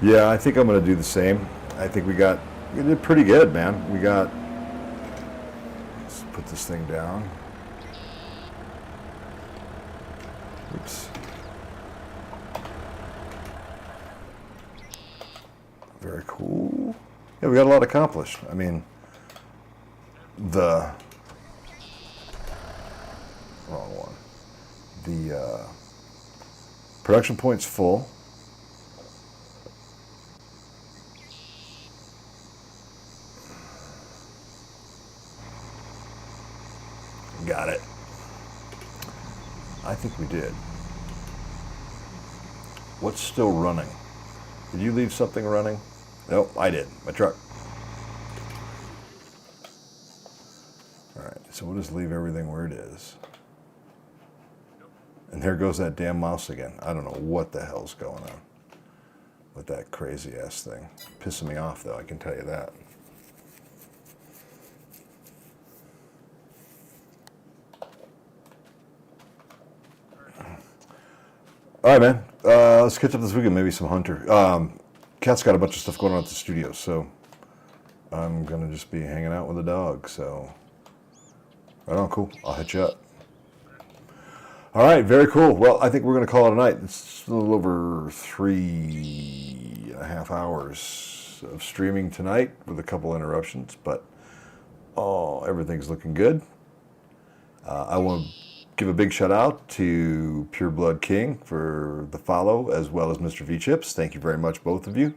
Yeah, I think I'm going to do the same. I think we did pretty good, man. Let's put this thing down. Oops. Very cool. Yeah, we got a lot accomplished. I mean, the wrong one. The production point's full. Got it. I think we did. What's still running? Did you leave something running? Nope, I did. My truck. All right, so we'll just leave everything where it is. And there goes that damn mouse again. I don't know what the hell's going on with that crazy ass thing. Pissing me off though, I can tell you that. All right, man. Let's catch up this weekend. Maybe some hunter. Cat's got a bunch of stuff going on at the studio, so I'm gonna just be hanging out with the dog. So, right on, cool. I'll hit you up. All right, very cool. Well, I think we're gonna call it a night. It's a little over 3.5 hours of streaming tonight with a couple interruptions, but everything's looking good. I want to give a big shout out to Pure Blood King for the follow, as well as Mr. V Chips. Thank you very much, both of you.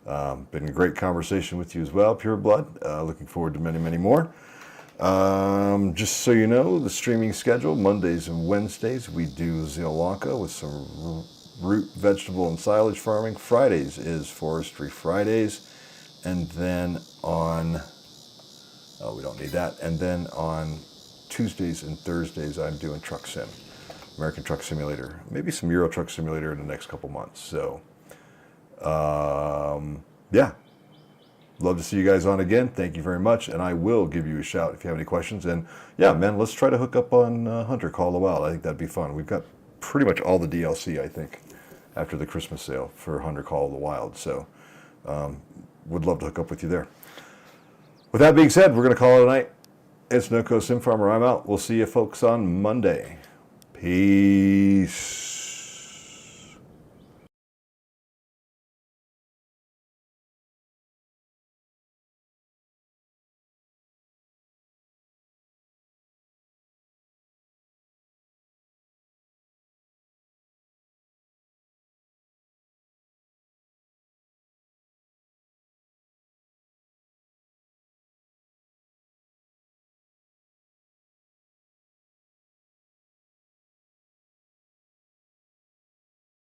Been a great conversation with you as well, Pure Blood. Looking forward to many, many more. Just so you know, the streaming schedule, Mondays and Wednesdays, we do Sri Lanka with some root, vegetable, and silage farming. Fridays is Forestry Fridays. And then on, we don't need that. And then on Tuesdays and Thursdays, I'm doing Truck Sim, American Truck Simulator, maybe some Euro Truck Simulator in the next couple months. So, yeah, love to see you guys on again. Thank you very much, and I will give you a shout if you have any questions. And yeah, man, let's try to hook up on Hunter Call of the Wild. I think that'd be fun. We've got pretty much all the DLC, I think, after the Christmas sale for Hunter Call of the Wild. So, would love to hook up with you there. With that being said, we're going to call it a night. It's NoCo Sim Farmer. I'm out. We'll see you folks on Monday. Peace.